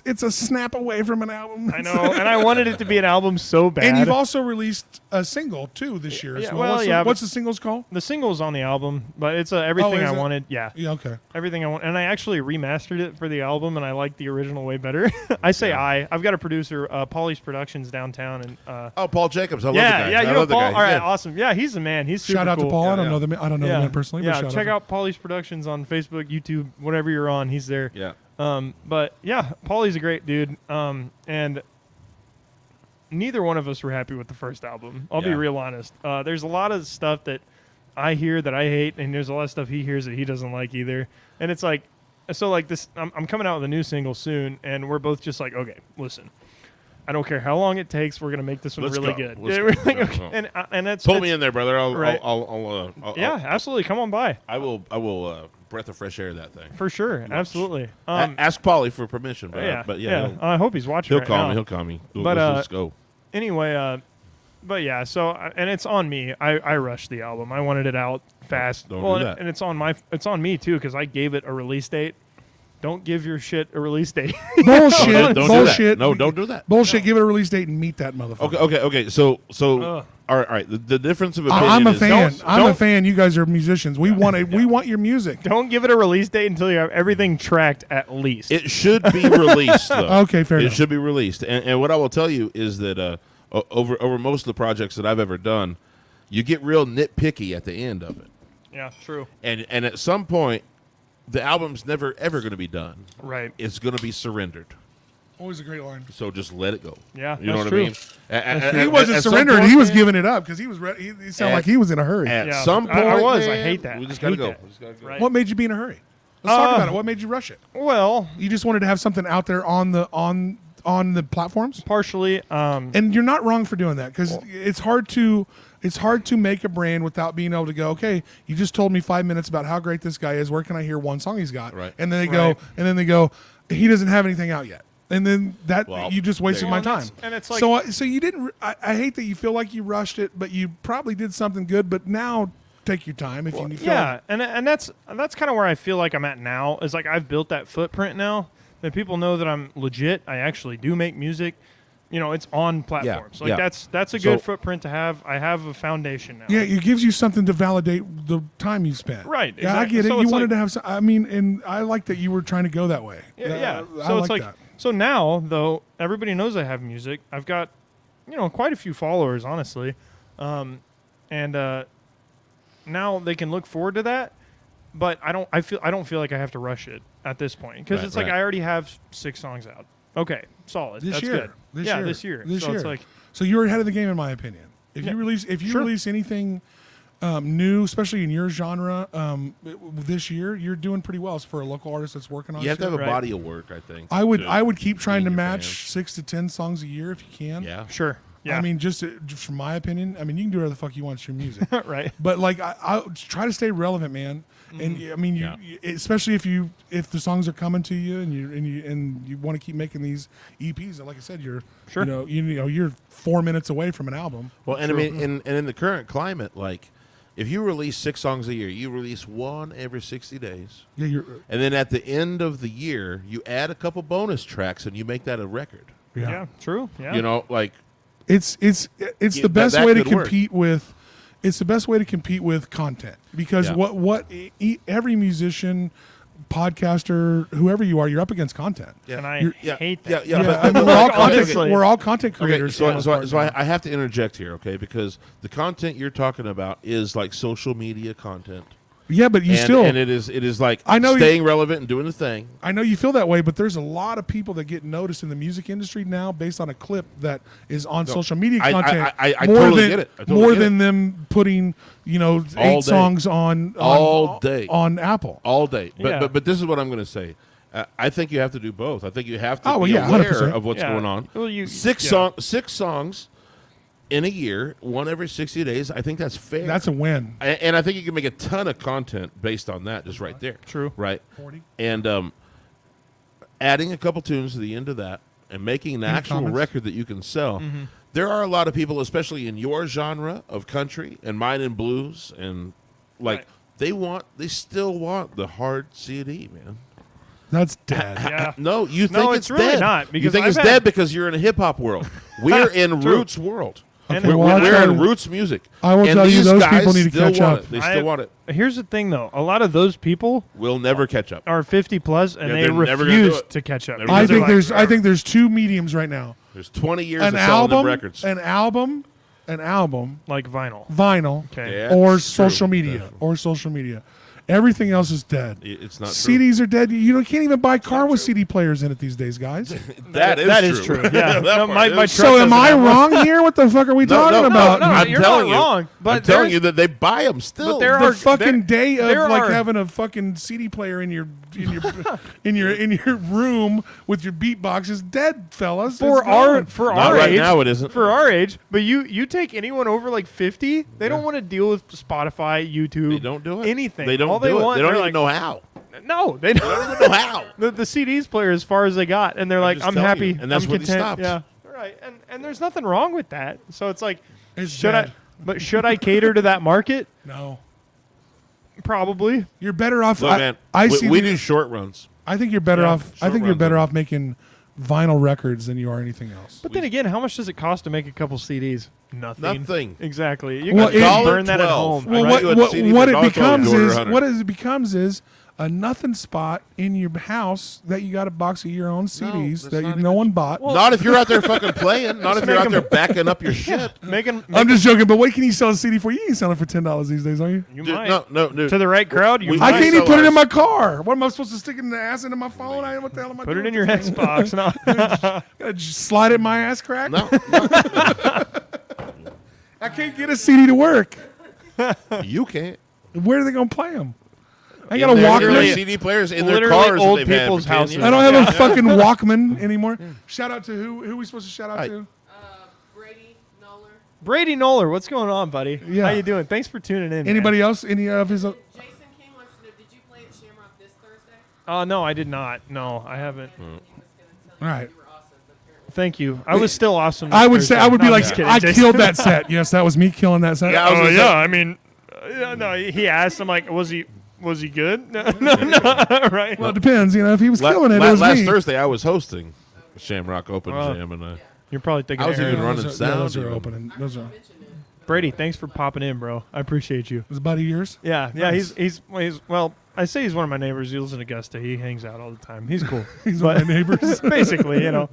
it's a snap away from an album. I know, and I wanted it to be an album so bad. And you've also released a single too this year as Yeah, well. well, What's the singles called? the single's on the album, but it's everything is I it? wanted. Yeah, Yeah, okay. everything I want, and I actually remastered it for the album, and I like the original way better. I've got a producer, Paulie's Productions downtown, and Oh, Paul Jacobs. I love the yeah, guy. yeah, I you know love the Paul. guy. All right, Yeah. awesome. Yeah, he's the man. He's super Shout out cool. to Paul. I don't Yeah. know the man personally. Yeah, but shout check out. out Paulie's Productions on Facebook, YouTube, whatever you're on. He's there. Yeah. But yeah, Paulie's a great dude. And neither one of us were happy with the first album. I'll be Yeah. real honest. There's a lot of stuff that I hear that I hate, and there's a lot of stuff he hears that he doesn't like either. And it's like, so like this, I'm coming out with a new single soon, and we're both just like, okay, listen, I don't care how long it takes, we're gonna make this one Let's really go. good. Let's Yeah, go. we're like, Go, okay. go. And that's Pull me in there, brother. Right. Yeah, absolutely. Come on by I will. Breath of fresh air that thing. for sure. Absolutely. Ask Paulie for permission, but yeah, but yeah, I hope he's watching. he'll right call now. me. He'll call me. But, Let's go. Anyway, but yeah, so and it's on me. I rushed the album. I wanted it out fast. Don't well, do that. and it's on me too because I gave it a release date. Don't give your shit a release date. Bullshit. Don't do Bullshit. that. No, don't do that. Bullshit. Give it a release date and meet that motherfucker. Okay. So Ugh. all right. The difference of opinion I'm a is fan. I'm a don't- fan. You guys are musicians. We want it. We want your music. Don't give it a release date until you have everything tracked at least. it should be released. Though. Okay, fair It enough. should be released. And what I will tell you is that over most of the projects that I've ever done, you get real nitpicky at the end of it, yeah, true. and at some point, the album's never ever going to be done. Right. It's going to be surrendered. Always a great line. So just let it go. Yeah, you know that's what true. I mean. That's true. He wasn't At some surrendering. point, He was man. giving it up because he was ready. He sounded At- like he was in a hurry. At Yeah, some point, I was. I man, hate that. We just I got to hate go. that. We just gotta go. Right. What made you be in a hurry? Let's talk about it. What made you rush it? Well, You just wanted to have something out there on the platforms, partially. and you're not wrong for doing that because it's hard to make a brand without being able to go. Okay, you just told me 5 minutes about how great this guy is. Where can I hear one song he's got? Right. And then Right. they go, he doesn't have anything out yet. And then Well, you just wasted there my you go. time. And it's like- so you didn't. I hate that you feel like you rushed it, but you probably did something good. But now take your time if you feel yeah, like, and that's kind of where I feel like I'm at now. Is like I've built that footprint now that people know that I'm legit. I actually do make music. You know, it's on platforms. Like yeah. that's a good So- footprint to have. I have a foundation now. yeah, it gives you something to validate the time you spent. Right, Yeah, I exactly. get it. So You it's wanted like- to have. I mean, and I like that you were trying to go that way. Yeah. I So like it's like that. so now though everybody knows I have music. I've got quite a few followers honestly, and now they can look forward to that. But I don't feel like I have to rush it at this point because Right, it's like right. I already have 6 songs out. Okay, solid. This That's year. good. This yeah, year. this year. This so year. it's like So you're ahead of the game, in my opinion. If Yeah. you Sure. release anything new, especially in your genre, this year, you're doing pretty well for a local artist that's working on. You have to shit. have a Right. body of work, I think. I would to keep trying to gain your match fans. 6 to 10 songs a year if you can. Yeah. sure. Yeah. I mean, just from my opinion, I mean, you can do whatever the fuck you want to your music. right. But like, I try to stay relevant, man. And I mean, Yeah. especially if the songs are coming to you and you want to keep making these EPs. And like I said, you're Sure. you're 4 minutes away from an album. Well, and I mean, and in the current climate, like, if you release 6 songs a year, you release one every 60 days. Yeah, you're. And then at the end of the year, you add a couple bonus tracks and you make that a record. Yeah. True. Yeah. You know, like, It's Yeah, the best that way to could work. compete with. It's the best way to compete with content because Yeah. every musician, podcaster, whoever you are, you're up against content. And I You're- hate that. Yeah, I mean, we're all Honestly. content Okay, creators. for the most so part. I have to interject here, okay? Because the content you're talking about is like social media content. Yeah, but you and, still. and it is like I know staying relevant and doing the thing. I know you feel that way, but there's a lot of people that get noticed in the music industry now based on a clip that is on social media I content. I more totally than, get it. I totally more get than them putting, All 8 day. songs on All day. on Apple. all day. But Yeah. but this is what I'm going to say. I think you have to do both. I think you have to Oh, be yeah, aware 100%. of what's Yeah. going on. Well, 6 songs in a year, one every 60 days. I think that's fair. That's a win. And I think you can make a ton of content based on that, just right there. True. Right. 40. And adding a couple tunes to the end of that and making an actual comments? record that you can sell. Mm-hmm. There are a lot of people, especially in your genre of country and mine in blues, and like they still want the hard CD, man. That's dead. Yeah. No, you think it's it's really dead. not, You because think I've it's had- dead because you're in a hip hop world. We're in True. roots world. And Okay, We're, well, I'll we're tell in you- roots music. I will And tell you, these those guys people need to still catch want up. It. They still want it. Here's the thing, though. A lot of those people We'll never catch up. are 50 plus, and Yeah, they they're never gonna do refuse it. to catch up. Never I They're think like, I think there's two mediums right now. There's 20 years An of selling them album, records. an album, Like vinyl. vinyl, Okay. Yeah, or it's true. social media, Definitely. Everything else is dead. It's not true. CDs are dead. You can't even buy a car with CD players in it these days, guys. That is true. Yeah. That No, part my is truck So am doesn't I have one. wrong here? What the fuck are we talking about? no, I'm you're telling not you. wrong, but I'm telling there's- you that they buy them still. But there The are fucking day of there like are- having a fucking CD player in your in your room with your beatbox is dead, fellas. for It's our gone. for Not our right age. now, it isn't. For our age, but you take anyone over like 50, they don't want to deal with Spotify, YouTube. They don't do it. Anything. They don't All do they it. want, They don't they're even like, know how. No, they They don't. don't even know how. The CDs player as far as they got, and they're like, just I'm telling happy, you. And that's I'm when he content. stopped. Yeah, right. And there's nothing wrong with that. So it's like, It's should dead. should I cater to that market? No, Probably. you're better off. Look, man, I we, see. we do short runs. I think you're better Yeah, off. I short think you're runs better on- off making vinyl records than you are anything else. But then again, how much does it cost to make a couple CDs? Nothing. Nothing. Exactly. You Well, can it- burn that at home. $1.12. Well, Right. You had what CD for what it $1.12, becomes you order is 100. what it becomes is a nothing spot in your house that you got a box of your own CDs that's that not no even- one bought. Not if you're out there fucking playing. Not if you're make out there backing up your shit. I'm just joking, but what can you sell a CD for? You ain't selling it for $10 these days, are you? You Dude, might. no, dude. To the right crowd, you We- I might. can't even sell put it in ours. my car. What am I supposed to stick it in the ass into my phone? What the hell am I Put doing? it in your Xbox. No. Gotta just slide it in my ass crack. No, I can't get a CD to work. you can't. Where are they gonna play them? I In got a their- Walkman. their CD players in their Literally cars. old that they've had people's for 10 houses. years. I don't have a fucking Walkman anymore. Shout out to who? Who are we supposed to shout out Hi. to? Brady Noller. Brady Noller, what's going on, buddy? Yeah. How you doing? Thanks for tuning in. Anybody else? Any of his? Jason King wants to know, did you play at Shamrock this Thursday? No, I did not. No, I haven't. And he was going to tell you All right. you were awesome, but apparently Thank you. I was still awesome. I would this say Thursday. I would be No, I'm like just kidding, I Jason. killed that set. Yes, that was me killing that set. Yeah, I was Oh gonna yeah, say- I mean, no. He asked. I'm like, was he good? No, right. Well, it depends. You know, if he was La- killing it, la- it was last me. Thursday, I was hosting Shamrock Open Wow. Jam, and You're probably thinking I was Aaron. even running those sound. those are even. opening. Those are. Brady, thanks for popping in, bro. I appreciate you. It was about a year's. Yeah. Nice. He's well. I say he's one of my neighbors. He lives in Augusta. He hangs out all the time. He's cool. He's one of my neighbors. Basically, Do you know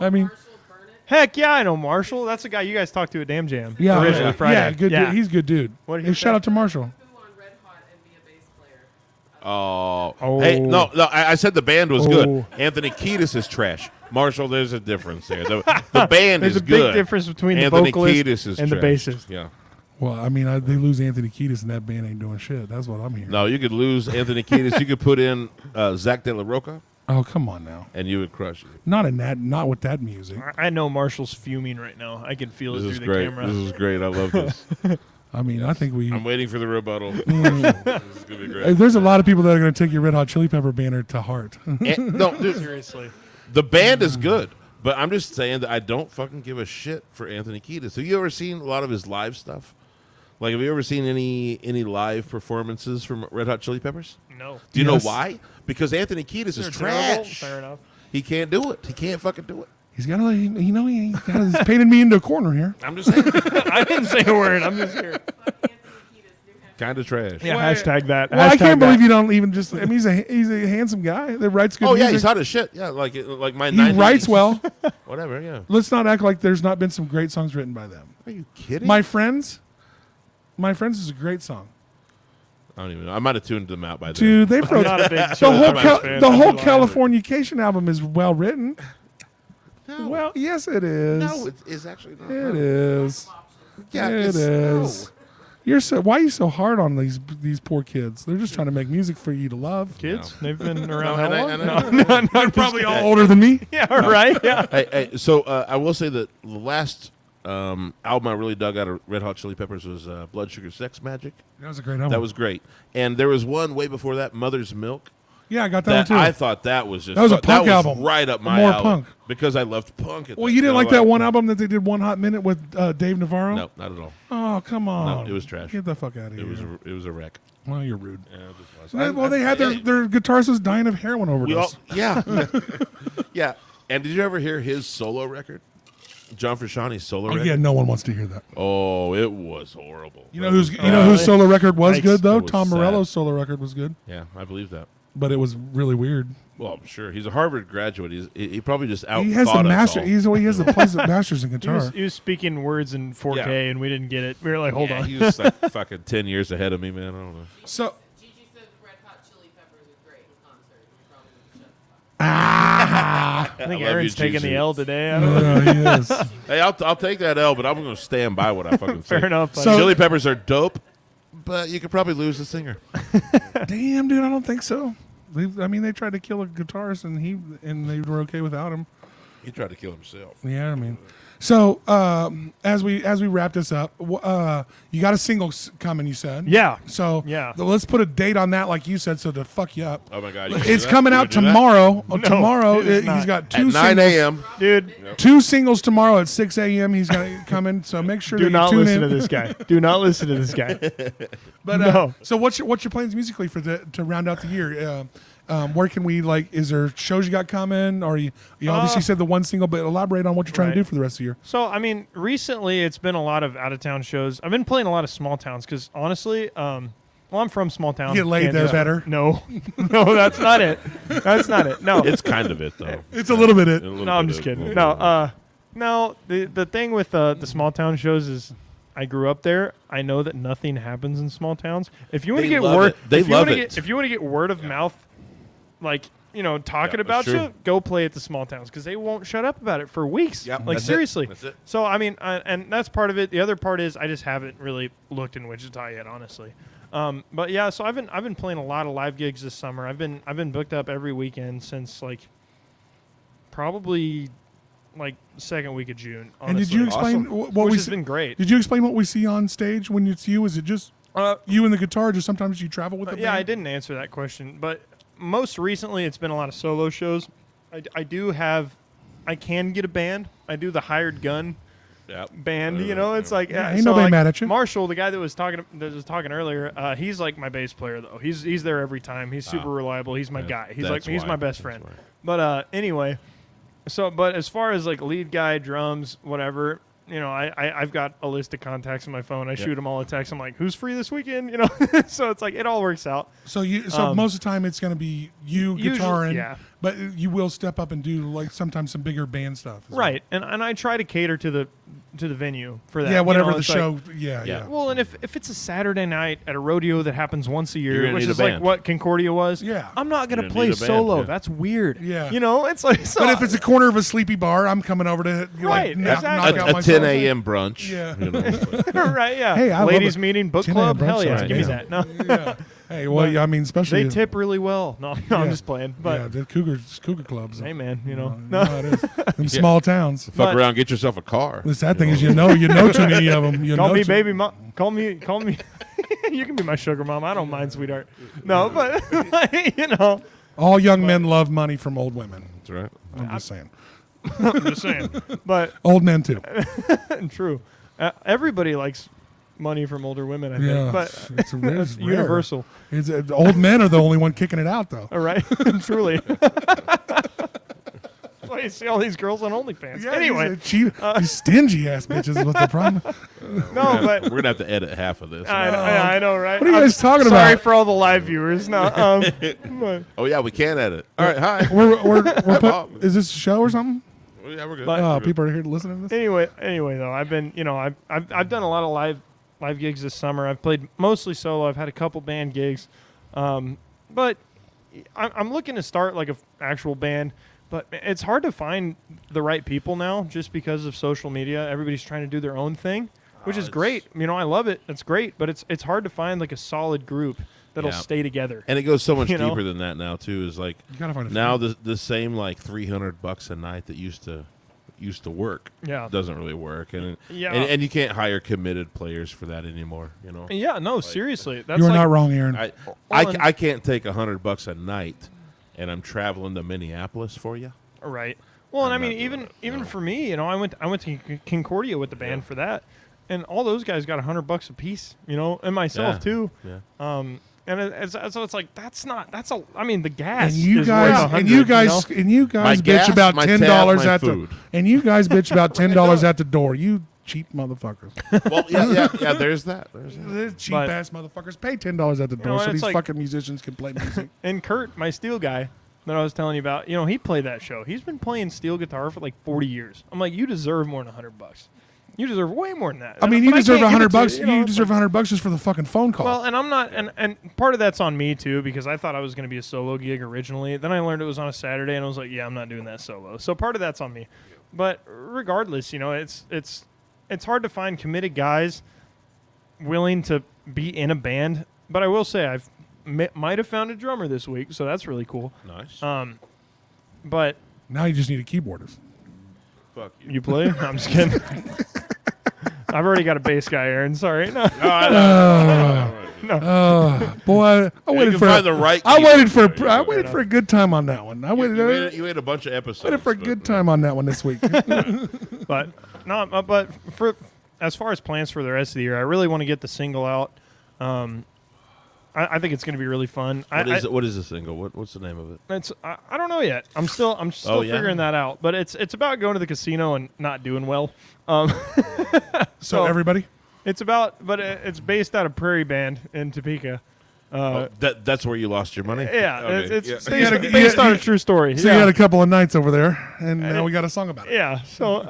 I mean- Marshall Burnett? Heck yeah, I know Marshall. That's the guy you guys talked to at Damn Jam. Yeah, originally yeah, Friday. yeah, good. Dude. He's a good dude. What did Hey, he shout say? out to Marshall. Who on Red Hot and be a bass player? Oh. Oh. Hey, no, I said the band was Oh. good. Anthony Kiedis is trash. Marshall, there's a difference there. The band There's is a good. big difference between Anthony the vocalist Kiedis is and the trash. bassist. Yeah. Well, I mean, they lose Anthony Kiedis and that band ain't doing shit. That's what I'm hearing. No, you could lose Anthony Kiedis. You could put in Zach De La Roca, Oh, come on now. and you would crush it. Not in that. Not with that music. I know Marshall's fuming right now. I can feel This it is through the great. camera. This is great. I love this. I mean, I think we. I'm waiting for the rebuttal. This is gonna be great. There's a lot of people that are going to take your Red Hot Chili Pepper banner to heart. No, dude, Seriously. the band is good, but I'm just saying that I don't fucking give a shit for Anthony Kiedis. Have you ever seen a lot of his live stuff? Like, have you ever seen any live performances from Red Hot Chili Peppers? No. Do you Yes. know why? Because Anthony Kiedis is They're terrible. trash. Fair enough. He can't do it. He can't fucking do it. He's got to, he's painted me into a corner here. I'm just saying, I didn't say a word. I'm just here. Fuck Anthony Kiedis, new head. kind of trash. Yeah, Well, hashtag that. Well, I Hashtag can't that. believe you don't even just. I mean, he's a handsome guy that writes good Oh music. yeah, he's hot as shit. Yeah, like my. He 90s, writes well. Whatever. Yeah. Let's not act like there's not been some great songs written by them. Are you kidding? My Friends is a great song. I don't even know. I might have tuned them out by then. Dude, they I'm wrote not a big the Chili whole Peppers fan. the I'd be whole lying. Californication album is well written. No. Well, yes, it is. No, it's actually not. It no. is. Yeah, It it's, is. no. You're so. Why are you so hard on these poor kids? They're just trying to make music for you to love. Kids, they've been around No, how and long? I- No, I'm Probably just all kidding. older than me. Yeah, right. Yeah. Hey, so I will say that the last album I really dug out of Red Hot Chili Peppers was Blood Sugar Sex Magic. That was a great album. That was great. And there was one way before that, Mother's Milk. Yeah, I got that one too. I thought that was just that was a punk that was album, right up my more alley punk. because I loved punk. Well, you didn't like that one album that they did, One Hot Minute with Dave Navarro? No, not at all. Oh, come on. No, it was trash. Get the fuck out of here. It was a wreck. Well, you're rude. Yeah, it just was. Well, they had their guitarist was dying of heroin overdose. Yeah, yeah. And did you ever hear his solo record? John Frusciante's solo record? Yeah, no one wants to hear that. Oh, it was horrible. You know whose solo record was good though? was Tom sad. Morello's solo record was good, Yeah, I believe that. but it was really weird. Well, I'm sure he's a Harvard graduate. He probably just out. He has the master. He has the plays the masters in guitar. He was speaking words in 4K, Yeah. and we didn't get it. We were like, hold on. He was like fucking 10 years ahead of me, man. I don't know. So Gigi says Red Hot Chili Peppers is great in concert. You probably wouldn't shut the fuck I think I love Aaron's you, taking Gigi. the L today. I don't know. he is. Hey, I'll take that L, but I'm going to stand by what I fucking Fair say. enough. So- Chili Peppers are dope, but you could probably lose the singer. Damn, dude, I don't think so. They tried to kill a guitarist, and they were okay without him. He tried to kill himself. Yeah, I mean, so as we wrap this up, you got a single coming, you said. Yeah. So Yeah. Let's put a date on that, like you said, so to fuck you up. Oh my God! you can It's do that? coming You out can do that? tomorrow. No, Tomorrow, it is he's not. got At two 9 singles. a.m. Dude, Two singles tomorrow at 6 a.m. He's got it coming, so make sure do that not you tune listen in. to this guy. Do not listen to this guy. But No. so what's your plans musically to round out the year? Where can we is there shows you got coming, or you obviously said the one single, but elaborate on what you're trying to Right. do for the rest of the year. So, I mean, recently it's been a lot of out-of-town shows. I've been playing a lot of small towns because, honestly, well, I'm from small town. You get laid there Kansas. better. No. No, that's not it. That's not it. No. It's kind of it though. It's a little bit it. No, I'm just kidding. No, no. The thing with the small town shows is, I grew up there. I know that nothing happens in small towns. If you want to They get love word, it. They if you love wanna it. Get, if you want to get word of mouth, like talking Yeah, about that's true. you, go play at the small towns because they won't shut up about it for weeks. Yep, like that's it. seriously. That's it. So I mean, and that's part of it. The other part is I just haven't really looked in Wichita yet, honestly. But yeah, so I've been playing a lot of live gigs this summer. I've been booked up every weekend since probably second week of June. Honestly. And did you explain Awesome. what Which we has see? been great. Did you explain what we see on stage when it's you? Is it just you and the guitar? Just sometimes you travel with the Yeah, band? I didn't answer that question, but most recently it's been a lot of solo shows. I can get a band. I do the hired gun Yeah. band. It's like ain't nobody mad at you. Marshall, the guy that was talking earlier, he's like my bass player though. He's there every time. He's super reliable. He's my guy. He's my best friend. why. But anyway, but as far as lead guy, drums, whatever, I've got a list of contacts on my phone. I shoot them all a text. I'm like, who's free this weekend? So it's it all works out. So most of the time it's going to be you Usually, guitaring, yeah. but you will step up and do sometimes some bigger band stuff. as well. Right, and I try to cater to the venue for that. Yeah, whatever the it's show. Yeah. Well, and if it's a Saturday night at a rodeo that happens once a You're year, gonna which need a is like band. what Concordia was, Yeah. I'm not gonna You're gonna play need a band, solo. yeah. That's weird. Yeah. It's like so. But if it's a corner of a sleepy bar, I'm coming over to Right, knock exactly. out A my 10 songs. a.m. brunch. Yeah. right, yeah. Hey, I love ladies it. meeting, book 10 a.m. club. Hell brunch, yeah, right, give me yeah. that. No, Yeah. Hey, well, I mean, especially they tip really well. No, I'm just playing. But yeah, the cougar clubs. hey, man, You know how it is. Them Yeah. small towns. Fuck But- around, get yourself a car. The sad thing is, you know too many of them. Call me baby mom. Call me. You can be my sugar mom. I don't mind, sweetheart. No, but All young men love money from old women. That's right. I'm just saying. I'm just saying. But Old men too. true. Everybody likes money from older women, I think. Yeah, But it's rare. it's universal. It's, old men are the only one kicking it out, though. All right. Truly. Well, you see all these girls on OnlyFans. Anyway. these stingy ass bitches is what the problem. No, but We're gonna have to edit half of this. I know, right? What are you guys talking Sorry about? for all the live viewers. No, but- Oh yeah, we can edit. All right, hi. Is this a show or something? Oh, yeah, we're good. But- Oh, We're good. people are here to listen to this. anyway, though, I've been, I've done a lot of live gigs this summer. I've played mostly solo. I've had a couple band gigs, but I'm looking to start like an actual band. But it's hard to find the right people now, just because of social media. Everybody's trying to do their own thing, which is great. I love it. It's great, but it's hard to find like a solid group that'll Yeah. stay together. And it goes so much You know? deeper than that now too. Is like You gotta find a now the same like $300 a night that used to used to work. Yeah. Doesn't really work, and Yeah. and you can't hire committed players for that anymore. You know. Yeah, no, seriously. That's You are like, not wrong, Aaron. I can't take $100 a night, and I'm traveling to Minneapolis for you. Right. Well, and I I'm mean, not doing even it, no. for me, you know, I went to Concordia with the band for that, and all those guys got $100 a piece, you know, and myself Yeah. too. Yeah. So it's like I mean, the gas. And you is guys, worth 100, and you guys, you know? and you My guys bitch gas, about my $10 tab, my at the, food. and you guys bitch about $10 at the door. You cheap motherfuckers. Well, yeah. There's that. There's that. Cheap But- ass motherfuckers. Pay $10 at the door know, so it's these like- fucking musicians can play music. And Kurt, my steel guy that I was telling you about, you know, he played that show. He's been playing steel guitar for like 40 years. I'm like, you deserve more than $100. You deserve way more than that. I mean, you But deserve can't give it to $100. you know, You deserve $100 just for the fucking phone call. Well, and I'm not, and part of that's on me too, because I thought I was going to be a solo gig originally. Then I learned it was on a Saturday, and I was like, yeah, I'm not doing that solo. So part of that's on me. But regardless, you know, it's hard to find committed guys willing to be in a band. But I will say I've might have found a drummer this week, so that's really cool. Nice. But now you just need a keyboardist. Fuck you. you play? I'm just kidding. I've already got a bass guy, Aaron. Sorry, no. No, I know. Boy, I You waited can for find the right I waited for keyboard. I waited for a good time on that one. I waited, You waited a bunch of episodes. waited for a but, good time on that one this week. But no, but for as far as plans for the rest of the year, I really want to get the single out. I think it's going to be really fun. What is the single? What's the name of it? It's I don't know yet. I'm still Oh, yeah? figuring that out. But it's about going to the casino and not doing well. So everybody, It's about, but it's based out of Prairie Band in Topeka. That's where you lost your money. Yeah, Okay, it's yeah. based, So you had a- based you- on you- a true story. so yeah. you had a couple of nights over there, and now we got a song about it. Yeah. So,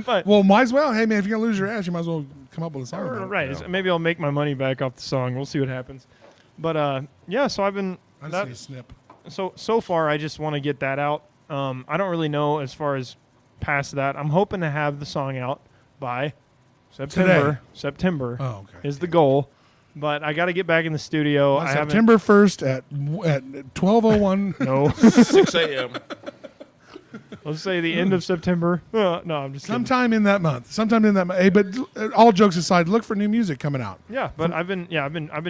but Well, might as well. Hey man, if you're gonna lose your ass, you might as well come up with a song about it. right, Yeah. maybe I'll make my money back off the song. We'll see what happens. But yeah, so I've been I just that, need a snip. so far. I just want to get that out. I don't really know as far as past that. I'm hoping to have the song out by September. Today. September Oh, okay. is the goal. But I got to get back in the studio. On I haven't. September 1st at 12:01. No, 6 a.m. let's say the end of September. No, I'm just kidding. Sometime in that month. Hey, but all jokes aside, look for new music coming out. Yeah, but I've been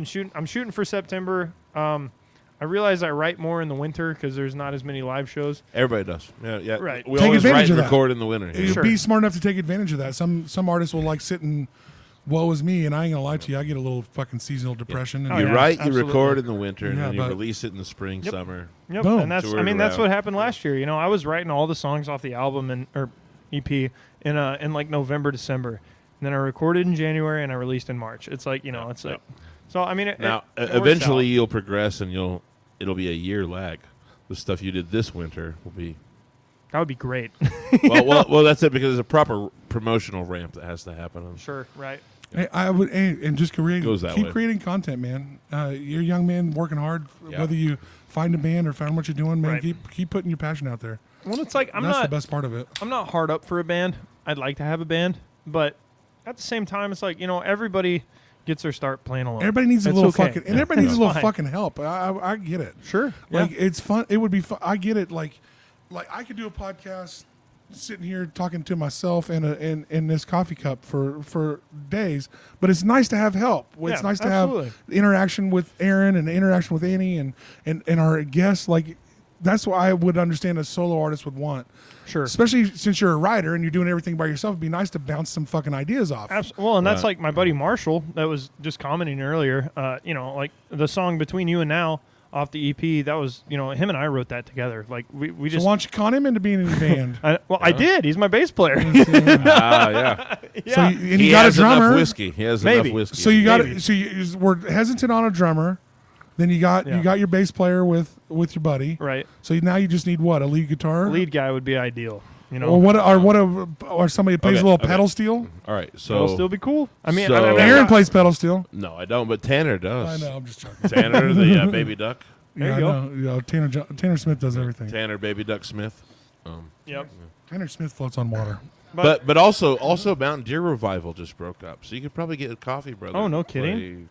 shooting. I'm shooting for September. I realize I write more in the winter because there's not as many live shows. Everybody does. Yeah. Right. We Take always advantage write of and that. record in the winter. You Sure. Be smart enough to take advantage of that. Some artists will like sit and woe is me, and I ain't gonna lie to you, I get a little fucking seasonal depression. And Oh, You yeah, write, absolutely. you record in the winter, and Yeah, then you but- release it in the spring, Yep. summer. Yep, Boom. and that's Toured that's around. what happened last year. You know, I was writing all the songs off the album or EP in like November, December, and then I recorded in January and I released in March. It's like it's like so. I mean, Now, it works eventually out. you'll progress, and it'll be a year lag. The stuff you did this winter will be that would be great. well. That's it, because there's a proper promotional ramp that has to happen. Sure, right. Hey, I would and just Goes that keep way. creating content, man. You're a young man working hard. Yeah. Whether you find a band or find what you're doing, man, Right. keep putting your passion out there. Well, it's like That's the best part of it. I'm not hard up for a band. I'd like to have a band, but at the same time, it's like everybody gets their start playing alone. Everybody needs a It's little okay. fucking, and everybody needs a little Fine. fucking help. I get it. Sure, Like yeah. it's fun. It would be fun. I get it. Like I could do a podcast sitting here talking to myself in this coffee cup for days, but it's nice to have help. It's Yeah, nice to absolutely. have interaction with Aaron and interaction with Annie and our guests. Like that's what I would understand a solo artist would want. Sure. Especially since you're a writer and you're doing everything by yourself, it'd be nice to bounce some fucking ideas off. Well, and that's Right. like my buddy Marshall that was just commenting earlier. Like the song Between You and Now off the EP, that was, him and I wrote that together. Like we So just. why don't you con him into being in the band? I did. He's my bass player. Yeah. yeah. So you, and He you got a has drummer. enough whiskey. He has Maybe. enough whiskey. So you got Maybe. so we're hesitant on a drummer. Then you got Yeah. your bass player with your buddy. right. So now you just need what, a lead guitar? Lead guy would be ideal. Or somebody plays Okay, a little okay. pedal steel. All right. That'll So still be cool. I mean, So- Aaron plays pedal steel. no, I don't. But Tanner does. I know. I'm just joking. Tanner, the baby duck. There yeah, you I go. know. Yeah, Tanner Smith does everything. Tanner, baby duck Smith. Yep. Tanner Smith floats on water. But also Mountain Deer Revival just broke up, so you could probably get a Coffee Brother. Oh, no to kidding? play-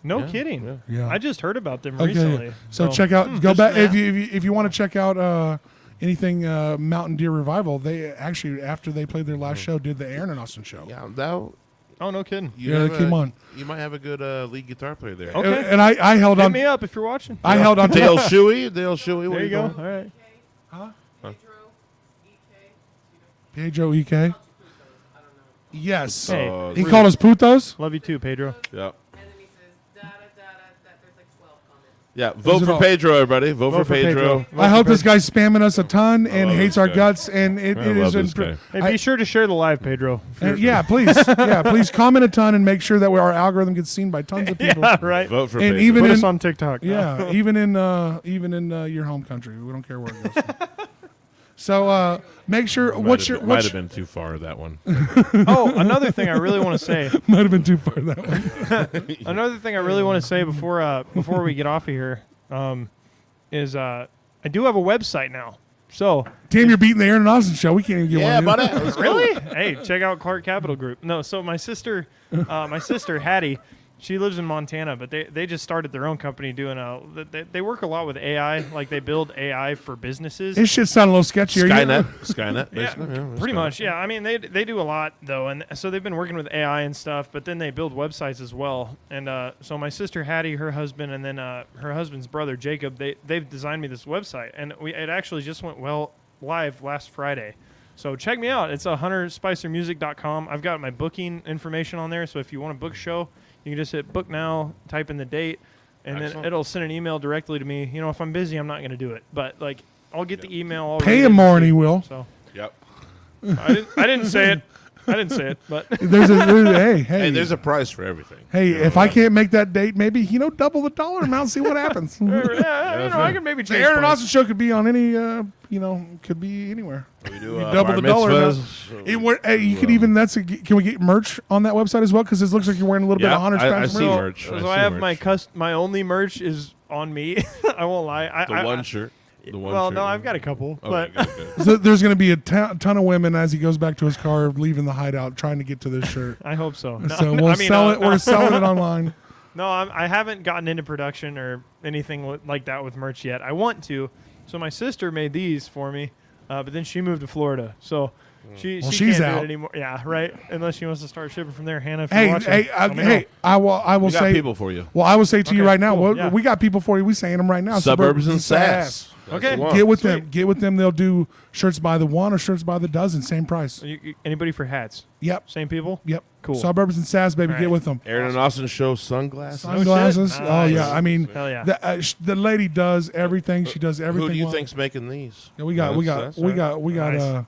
No Yeah, kidding. yeah. Yeah. I just heard about them Okay. recently. So check out. Go just back for that. if you want to check out anything Mountain Deer Revival, they actually, after they played their last show, did the Aaron and Austin show. Yeah, that. Oh, no kidding. Yeah, they came on. You might have a good lead guitar player there. Okay. And I held Hit on. me up if you're watching. I held on to Dale Shuey. There you go. All right. Huh? Pedro, EK, Pedro EK. I don't know. Yes. Hey. He called us putos. Love you too, Pedro. Yeah. And then he says, da da da da, that there's like 12 comments. Yeah. Vote it for all? Pedro, everybody. Vote for Pedro. I hope this guy's spamming us a ton and I love hates this our guy. guts. And it I is love this guy. Hey, be sure to share the live, Pedro. yeah, please. Yeah, please comment a ton and make sure that our algorithm gets seen by tons of people. Yeah, right. Vote for And Pedro. even Put in- us on TikTok. Yeah, even in your home country, we don't care where it goes. So make sure might have been too far that one. Oh, another thing I really want to say. might have been too far that one. Another thing I really want to say before we get off of here is I do have a website now. So Damn, you're beating the Aaron and Austin show. We can't even get Yeah, one. buddy. Either. Let's go. really, hey, check out Clark Capital Group. No, so my sister Hattie, she lives in Montana, but they just started their own company doing they work a lot with AI, like they build AI for businesses. This shit sounded a little sketchy. Skynet, basically. Yeah, pretty much. Yeah, I mean they do a lot though, and so they've been working with AI and stuff. But then they build websites as well. And so my sister Hattie, her husband, and then her husband's brother Jacob, they've designed me this website, and it actually just went live last Friday. So check me out. It's hunterspicermusic.com. I've got my booking information on there. So if you want to book a show, you can just hit book now, type in the date, and then it'll send an email directly to me. You know, if I'm busy, I'm not going to do it, but like I'll get the email. I'll Pay read him it, more and he will. So Yep. I didn't say it. I didn't say it, but Hey, There's a price for everything. Hey, if I can't make that date, maybe double the dollar amount. See what happens. yeah, I can maybe The change. Aaron and plans. Austin show could be on any, could be anywhere. We do double bar the dollar mitzvahs. Hey, you could even can we get merch on that website as well? Because it looks like you're wearing a little bit of Hunter's I Patch see merch. merch. So I have my only merch is on me. I won't lie. The one shirt. Well, no, I've got a couple, but good. So there's going to be a ton of women as he goes back to his car, leaving the hideout, trying to get to this shirt. I hope so. No, So we'll sell it. We're selling it online. No, I haven't gotten into production or anything like that with merch yet. I want to. So my sister made these for me, but then she moved to Florida, so she Well, she she's can't do out. it anymore. Yeah, right. Unless she wants to start shipping from there. Hannah, if you're watching, let me know. Hey! I will We got say. people for you. Well, I will say to you Okay, right now, cool, yeah. we got people for you. We saying them right now. Suburbs and Sass. That's Okay. the one. Get with Sweet. them. Get with them. They'll do shirts by the one or shirts by the dozen, same price. Anybody for hats? Yep. Same people? Yep. Cool. Suburbs and Sass, baby. All Get right. with them. Aaron and Austin show sunglasses. Sunglasses. shit. Oh Nice. yeah. I mean, Hell yeah. the lady does everything. She does everything. Who do you well. think's making these? Yeah, we got Nice. a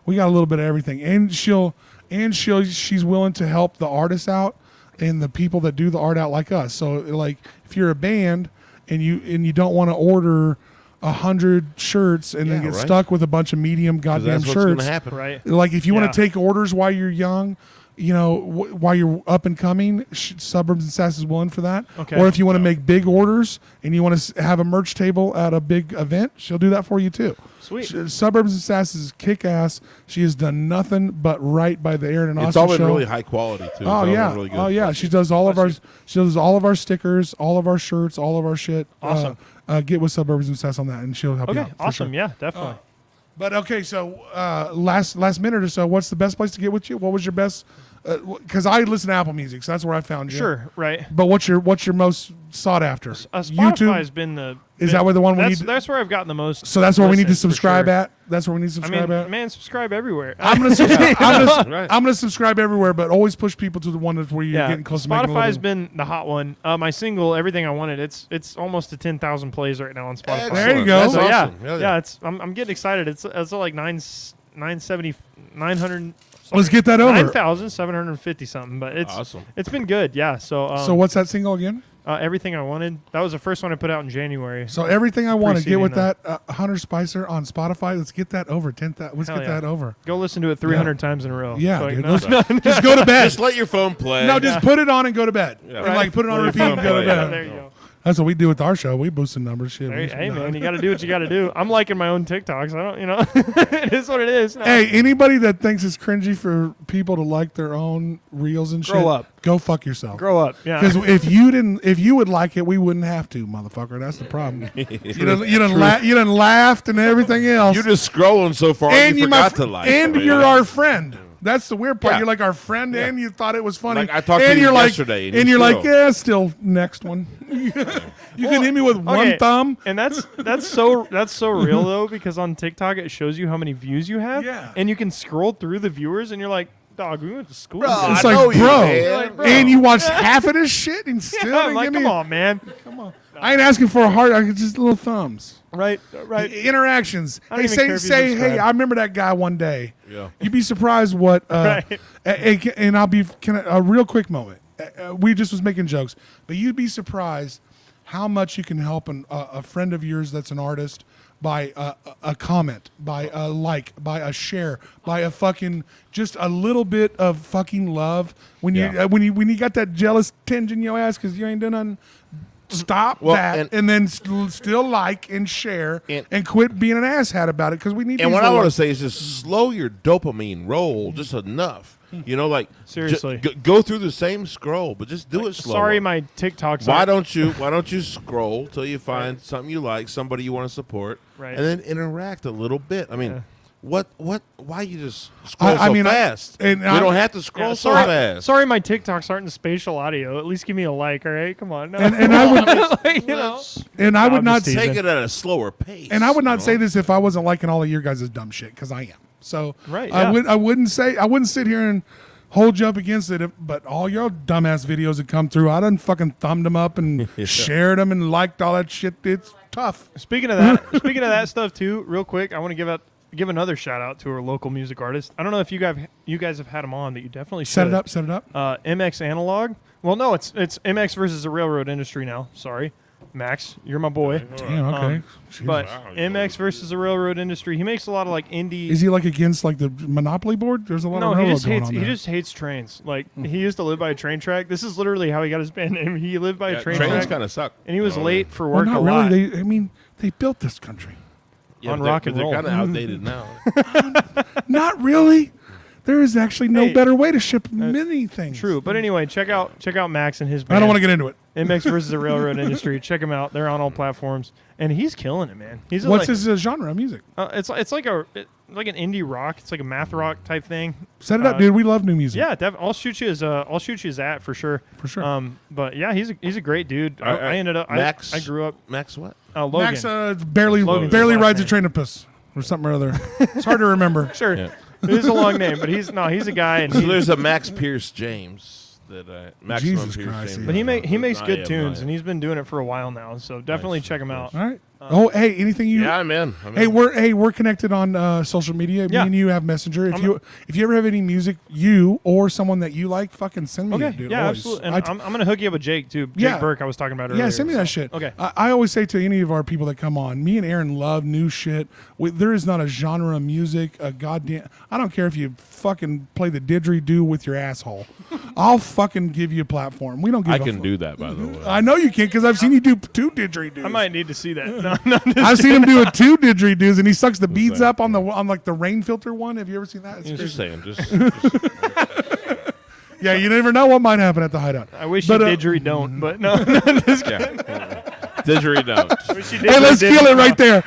little bit of everything, and she's willing to help the artists out and the people that do the art out like us. So like if you're a band and you don't want to order 100 shirts and then Yeah, get right. stuck with a bunch of medium 'Cause goddamn that's what's going to shirts. happen. Right. Like if you Yeah. want to take orders while you're young, while you're up and coming, Suburbs and Sass is willing for that. Okay. Or if you want to make big orders and you want to have a merch table at a big event, she'll do that for you too. Sweet. Suburbs and Sass is kick ass. She has done nothing but right by the Aaron and It's Austin all been show. really high quality too. It's Oh all been yeah, really good. oh yeah. She does all of our stickers, all of our shirts, all of our shit. Awesome. Get with Suburbs and Sass on that, and she'll help you Okay. out. for Awesome. sure. Yeah, definitely. But okay, so last minute or so, what's the best place to get with you? What was your best? Because I listen to Apple Music, so that's where I found you. Sure. Right. But what's your most sought after? Spotify's been the. Is that where the one we need? That's where I've gotten the most. So that's where we need to listens, for subscribe sure. at. That's where we need to I subscribe mean, at. man, subscribe everywhere. I'm gonna subscribe. Right. I'm gonna subscribe everywhere, but always push people to the one that's where you're Yeah, getting close to making a Spotify's living. been the hot one. My single, "Everything I Wanted," it's almost to 10,000 plays right now on Spotify. Excellent. There you go. That's So awesome. yeah, Hell yeah, I'm getting excited. It's like 900. Let's get that over. 9,750 something, but Awesome. it's been good. Yeah. So So what's that single again? "Everything I Wanted." That was the first one I put out in January. So everything I want to get with Preceding that Hunter Spicer on Spotify. Let's get that over 10,000. Let's Hell get yeah. that over. Go listen to it 300 times in a row. Yeah, So, dude. no, Let's just go to bed. Just let your phone play. No, just put it on and go to bed. Yeah. And like put it on Let repeat your and phone go to play, bed. there you go. That's what we do with our show. We boost the numbers. Shit. Hey, man, you got to do what you got to do. I'm liking my own TikToks. I don't, it is what it is. No. Hey, anybody that thinks it's cringy for people to like their own reels and shit, Grow up. Go fuck yourself. Grow up. Yeah. Because if you would like it, we wouldn't have to, motherfucker. That's the problem. you done laughed and everything else. You're just scrolling so far and you forgot to like. And it, you're our friend. That's the weird part. Yeah. You're like our friend, and you thought it was funny. Like I talked to you yesterday, and you're like, yeah, still next one. You can hit me with one thumb. And that's so real though, because on TikTok it shows you how many views you have, and you can scroll through the viewers, and you're like, dog, we went to school. It's like, bro, and you watched half of this shit, and still I'm like, come on, man. Come on. I ain't asking for a heart. I just little thumbs. Right. Interactions. I don't even care if you Hey, subscribe. I remember that guy one day. Yeah. You'd be surprised what. Right. And I'll be a real quick moment. We just was making jokes, but you'd be surprised how much you can help a friend of yours that's an artist by a comment, by a like, by a share, by a fucking just a little bit of fucking love. When you got that jealous tinge in your ass because you ain't doing nothing. Stop that and then still like and share and quit being an asshat about it because we need. And what I want to say is just slow your dopamine roll just enough. You know, like seriously, go through the same scroll, but just do it slow. Sorry, my TikToks. Why don't you scroll till you find something you like, somebody you want to support, and then interact a little bit. I mean. What? Why you just scroll so fast? We don't have to scroll so fast. Sorry, my TikToks aren't in spatial audio. At least give me a like, all right? Come on. No. And I would, and I would not take it at a slower pace. And I would not say this if I wasn't liking all of your guys' dumb shit because I am. So I wouldn't sit here and hold you up against it. But all your dumbass videos that come through, I done fucking thumbed them up and shared them and liked all that shit. It's tough. Speaking of that stuff too, real quick, I want to give another shout out to our local music artist. I don't know if you guys have had him on, but you definitely should. Set it up. MX Analog. Well, no, it's MX versus the railroad industry now. Sorry, Max, you're my boy. Damn, okay. But MX versus the railroad industry. He makes a lot of like indie. Is he like against like the Monopoly board? There's a lot of railroad going on there. He just hates trains. Like he used to live by a train track. This is literally how he got his band name. He lived by a train track. Trains kind of suck. And he was late for work not a lot. really. They built this country. Yeah, on rock and roll. They're kind of outdated now. Not really. There is actually no better way to ship many things. True, but anyway, check out Max and his band. I don't want to get into it. MX versus the railroad industry. Check him out. They're on all platforms, and he's killing it, man. What's his genre of music? It's like an indie rock. It's like a math rock type thing. Set it up, dude. We love new music. Yeah, I'll shoot you his at for sure. For sure. But yeah, he's a great dude. I ended up. Max. I grew up. Max what? Logan. Max barely rides a train to piss or something or other. It's hard to remember. Sure. Yeah. It is a long name, but he's a guy. And so there's a Max Pierce James. Jesus Christ. But he makes good tunes, and he's been doing it for a while now. So definitely check him out. All right. Hey, anything you? Yeah, I'm in. Hey, we're connected on social media. Me and you have Messenger. If you ever have any music, you or someone that you like, fucking send me it, dude. Yeah, always. absolutely. And I'm gonna hook you up with Jake too. Jake Burke, I was talking about earlier. Yeah, send me that shit. Okay. I always say to any of our people that come on, me and Aaron love new shit. There is not a genre of music, I don't care if you fucking play the didgeridoo with your asshole. I'll fucking give you a platform. We don't give I a can fuck. do that, by the way. I know you can because I've seen you do 2 didgeridoos. I might need to see that. I've seen him do 2 didgeridoos, and he sucks the beads up on like the rain filter one. Have you ever seen that? It's just saying. Yeah, you never know what might happen at the Hideout. I wish you didgeridon't, but no. Just kidding. Didgeridon'ts. Hey, let's kill it right there.